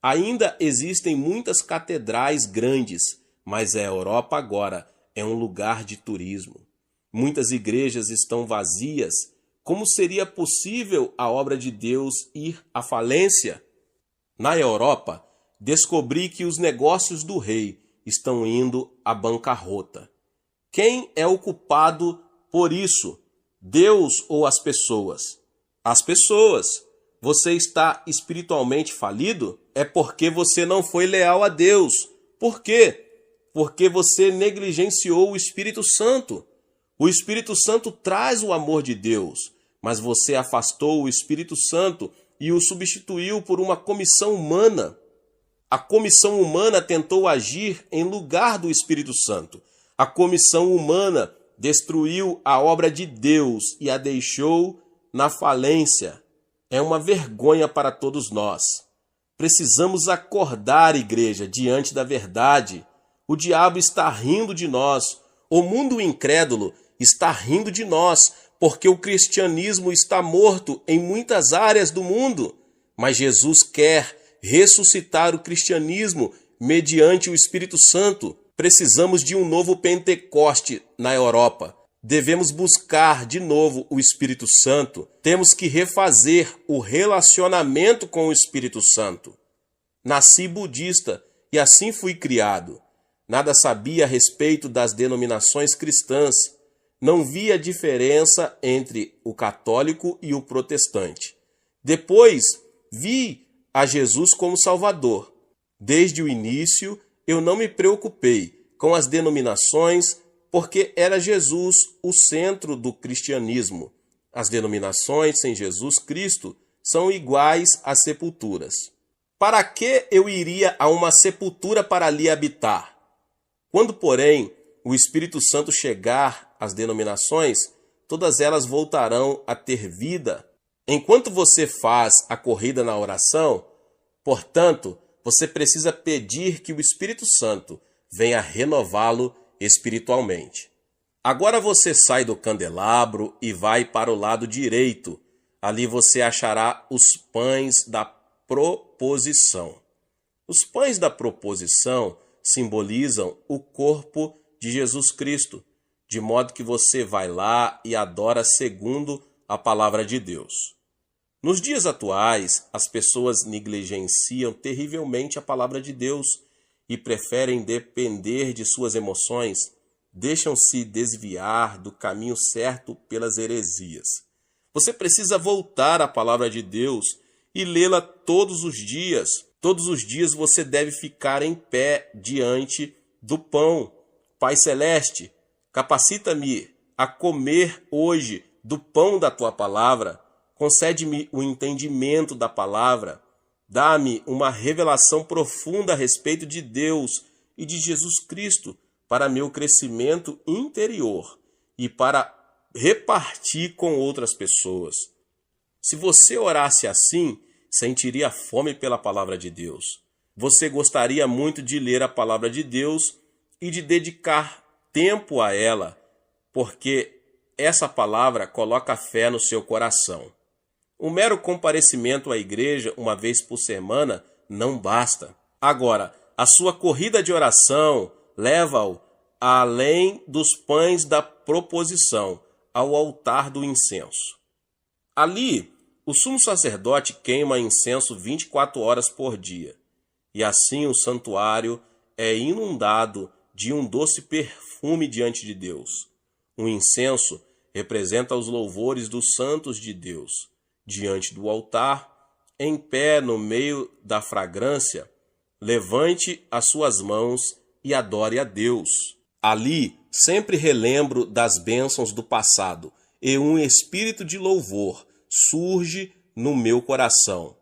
S1: Ainda existem muitas catedrais grandes, mas a Europa agora é um lugar de turismo. Muitas igrejas estão vazias. Como seria possível a obra de Deus ir à falência? Na Europa, descobri que os negócios do rei estão indo à bancarrota. Quem é o culpado por isso? Deus ou as pessoas? As pessoas. Você está espiritualmente falido? É porque você não foi leal a Deus. Por quê? Porque você negligenciou o Espírito Santo. O Espírito Santo traz o amor de Deus, mas você afastou o Espírito Santo e o substituiu por uma comissão humana. A comissão humana tentou agir em lugar do Espírito Santo. A comissão humana destruiu a obra de Deus e a deixou na falência. É uma vergonha para todos nós. Precisamos acordar, igreja, diante da verdade. O diabo está rindo de nós. O mundo incrédulo está rindo de nós, porque o cristianismo está morto em muitas áreas do mundo. Mas Jesus quer ressuscitar o cristianismo mediante o Espírito Santo. Precisamos de um novo Pentecoste na Europa. Devemos buscar de novo o Espírito Santo. Temos que refazer o relacionamento com o Espírito Santo. Nasci budista e assim fui criado. Nada sabia a respeito das denominações cristãs. Não via diferença entre o católico e o protestante. Depois, vi a Jesus como Salvador. Desde o início, eu não me preocupei com as denominações, porque era Jesus o centro do cristianismo. As denominações sem Jesus Cristo são iguais às sepulturas. Para que eu iria a uma sepultura para ali habitar? Quando, porém, o Espírito Santo chegar às denominações, todas elas voltarão a ter vida. Enquanto você faz a corrida na oração, portanto, você precisa pedir que o Espírito Santo venha renová-lo espiritualmente. Agora você sai do candelabro e vai para o lado direito. Ali você achará os pães da proposição. Os pães da proposição simbolizam o corpo de Jesus Cristo, de modo que você vai lá e adora segundo a palavra de Deus. Nos dias atuais, as pessoas negligenciam terrivelmente a palavra de Deus e preferem depender de suas emoções, deixam-se desviar do caminho certo pelas heresias. Você precisa voltar à palavra de Deus e lê-la todos os dias. Todos os dias você deve ficar em pé diante do pão. Pai Celeste, capacita-me a comer hoje do pão da tua palavra. Concede-me o entendimento da palavra. Dá-me uma revelação profunda a respeito de Deus e de Jesus Cristo para meu crescimento interior e para repartir com outras pessoas. Se você orasse assim, sentiria fome pela palavra de Deus. Você gostaria muito de ler a palavra de Deus e de dedicar tempo a ela, porque essa palavra coloca fé no seu coração. O mero comparecimento à igreja uma vez por semana não basta. Agora, a sua corrida de oração leva-o além dos pães da proposição, ao altar do incenso. Ali, o sumo sacerdote queima incenso 24 horas por dia, e assim o santuário é inundado de um doce perfume diante de Deus. O incenso representa os louvores dos santos de Deus. Diante do altar, em pé no meio da fragrância, levante as suas mãos e adore a Deus. Ali, sempre relembro das bênçãos do passado e um espírito de louvor surge no meu coração.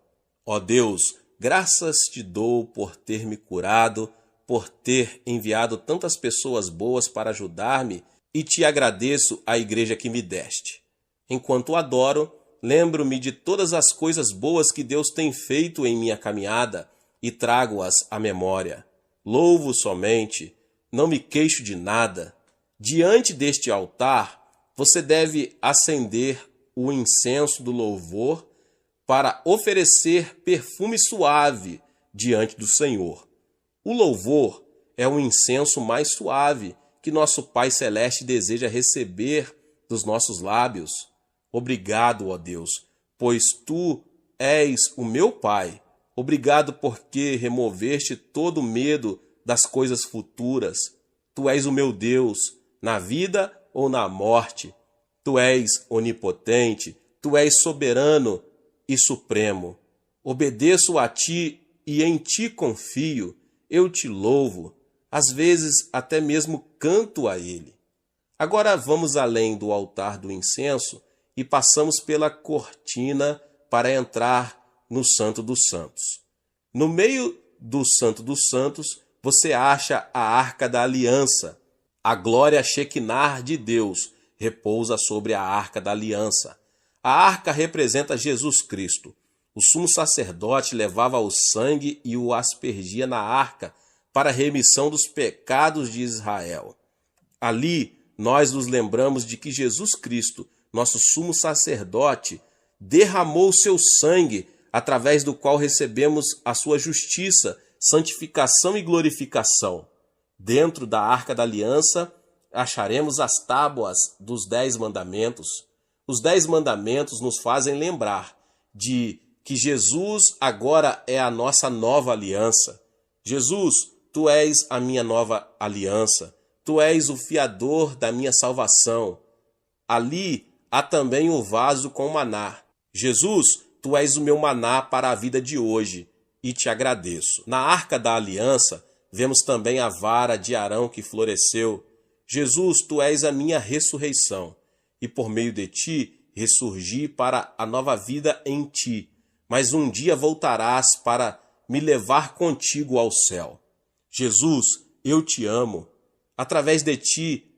S1: Ó Deus, graças te dou por ter me curado, por ter enviado tantas pessoas boas para ajudar-me e te agradeço a igreja que me deste. Enquanto adoro, lembro-me de todas as coisas boas que Deus tem feito em minha caminhada e trago-as à memória. Louvo somente, não me queixo de nada. Diante deste altar, você deve acender o incenso do louvor para oferecer perfume suave diante do Senhor. O louvor é o incenso mais suave que nosso Pai Celeste deseja receber dos nossos lábios. Obrigado, ó Deus, pois tu és o meu Pai. Obrigado porque removeste todo o medo das coisas futuras. Tu és o meu Deus, na vida ou na morte. Tu és onipotente, tu és soberano e supremo. Obedeço a ti e em ti confio. Eu te louvo, às vezes até mesmo canto a ele. Agora vamos além do altar do incenso e passamos pela cortina para entrar no Santo dos Santos. No meio do Santo dos Santos, você acha a Arca da Aliança. A glória Shekinah de Deus repousa sobre a Arca da Aliança. A arca representa Jesus Cristo. O sumo sacerdote levava o sangue e o aspergia na arca para a remissão dos pecados de Israel. Ali, nós nos lembramos de que Jesus Cristo, nosso sumo sacerdote, derramou seu sangue, através do qual recebemos a sua justiça, santificação e glorificação. Dentro da Arca da Aliança, acharemos as tábuas dos 10 mandamentos. Os 10 mandamentos nos fazem lembrar de que Jesus agora é a nossa nova aliança. Jesus, tu és a minha nova aliança. Tu és o fiador da minha salvação. Ali há também o vaso com maná. Jesus, tu és o meu maná para a vida de hoje e te agradeço. Na Arca da Aliança, vemos também a vara de Arão que floresceu. Jesus, tu és a minha ressurreição e por meio de ti ressurgi para a nova vida em ti. Mas um dia voltarás para me levar contigo ao céu. Jesus, eu te amo. Através de ti,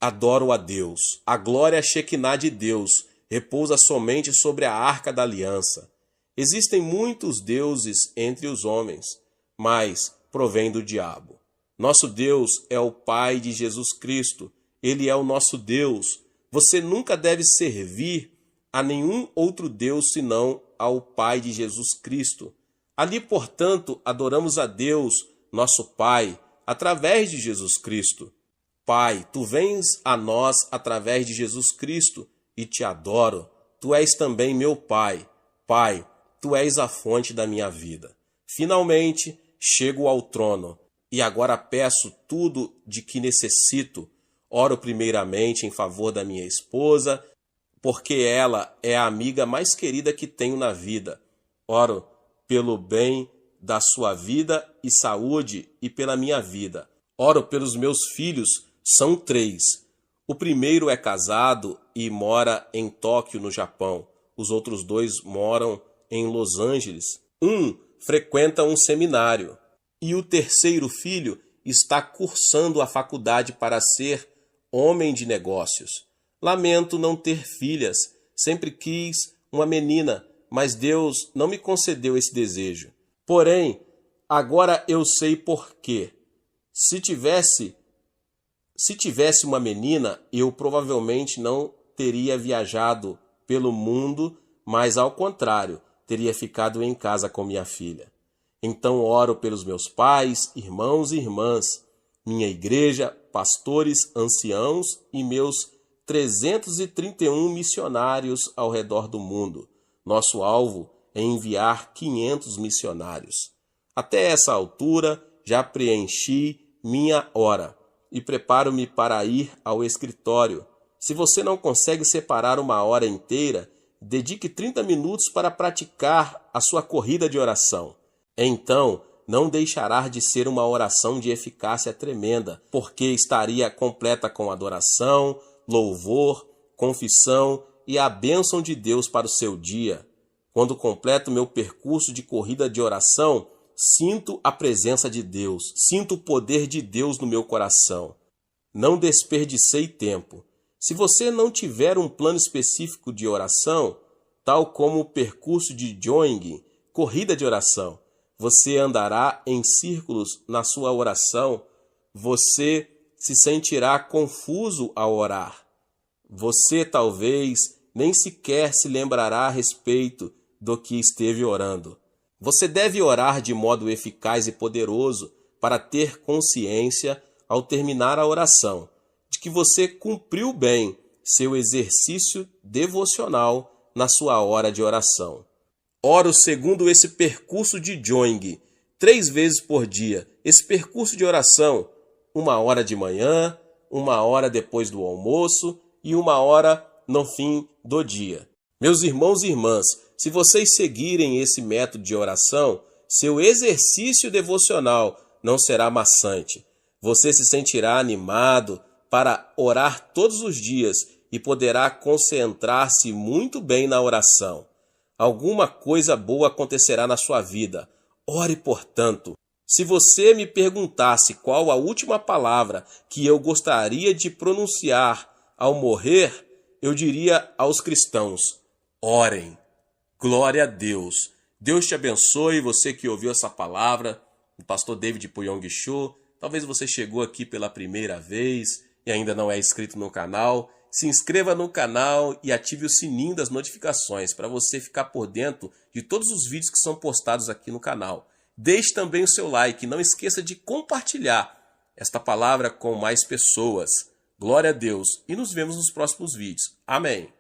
S1: adoro a Deus. A glória Shekinah de Deus repousa somente sobre a Arca da Aliança. Existem muitos deuses entre os homens, mas provém do diabo. Nosso Deus é o Pai de Jesus Cristo. Ele é o nosso Deus. Você nunca deve servir a nenhum outro Deus senão ao Pai de Jesus Cristo. Ali, portanto, adoramos a Deus, nosso Pai, através de Jesus Cristo. Pai, tu vens a nós através de Jesus Cristo e te adoro. Tu és também meu Pai. Pai, tu és a fonte da minha vida. Finalmente, chego ao trono e agora peço tudo de que necessito. Oro primeiramente em favor da minha esposa, porque ela é a amiga mais querida que tenho na vida. Oro pelo bem da sua vida e saúde e pela minha vida. Oro pelos meus filhos, são 3. O primeiro é casado e mora em Tóquio, no Japão. Os outros 2 moram em Los Angeles. Um frequenta um seminário. E o terceiro filho está cursando a faculdade para ser homem de negócios. Lamento não ter filhas. Sempre quis uma menina, mas Deus não me concedeu esse desejo. Porém, agora eu sei por quê. Se tivesse uma menina, eu provavelmente não teria viajado pelo mundo, mas ao contrário, teria ficado em casa com minha filha. Então oro pelos meus pais, irmãos e irmãs, minha igreja, pastores, anciãos e meus 331 missionários ao redor do mundo. Nosso alvo é enviar 500 missionários. Até essa altura, já preenchi minha hora e preparo-me para ir ao escritório. Se você não consegue separar uma hora inteira, dedique 30 minutos para praticar a sua corrida de oração. Então, não deixará de ser uma oração de eficácia tremenda, porque estaria completa com adoração, louvor, confissão e a bênção de Deus para o seu dia. Quando completo meu percurso de corrida de oração, sinto a presença de Deus, sinto o poder de Deus no meu coração. Não desperdicei tempo. Se você não tiver um plano específico de oração, tal como o percurso de jogging, corrida de oração, você andará em círculos na sua oração, você se sentirá confuso ao orar. Você talvez nem sequer se lembrará a respeito do que esteve orando. Você deve orar de modo eficaz e poderoso para ter consciência, ao terminar a oração, de que você cumpriu bem seu exercício devocional na sua hora de oração. Oro segundo esse percurso de jogging, 3 vezes por dia. Esse percurso de oração, 1 hora de manhã, 1 hora depois do almoço e 1 hora no fim do dia. Meus irmãos e irmãs, se vocês seguirem esse método de oração, seu exercício devocional não será maçante. Você se sentirá animado para orar todos os dias e poderá concentrar-se muito bem na oração. Alguma coisa boa acontecerá na sua vida. Ore, portanto. Se você me perguntasse qual a última palavra que eu gostaria de pronunciar ao morrer, eu diria aos cristãos: orem. Glória a Deus. Deus te abençoe, você que ouviu essa palavra, o pastor David Puyong Cho. Talvez você chegou aqui pela primeira vez e ainda não é inscrito no canal. Se inscreva no canal e ative o sininho das notificações para você ficar por dentro de todos os vídeos que são postados aqui no canal. Deixe também o seu like e não esqueça de compartilhar esta palavra com mais pessoas. Glória a Deus e nos vemos nos próximos vídeos. Amém.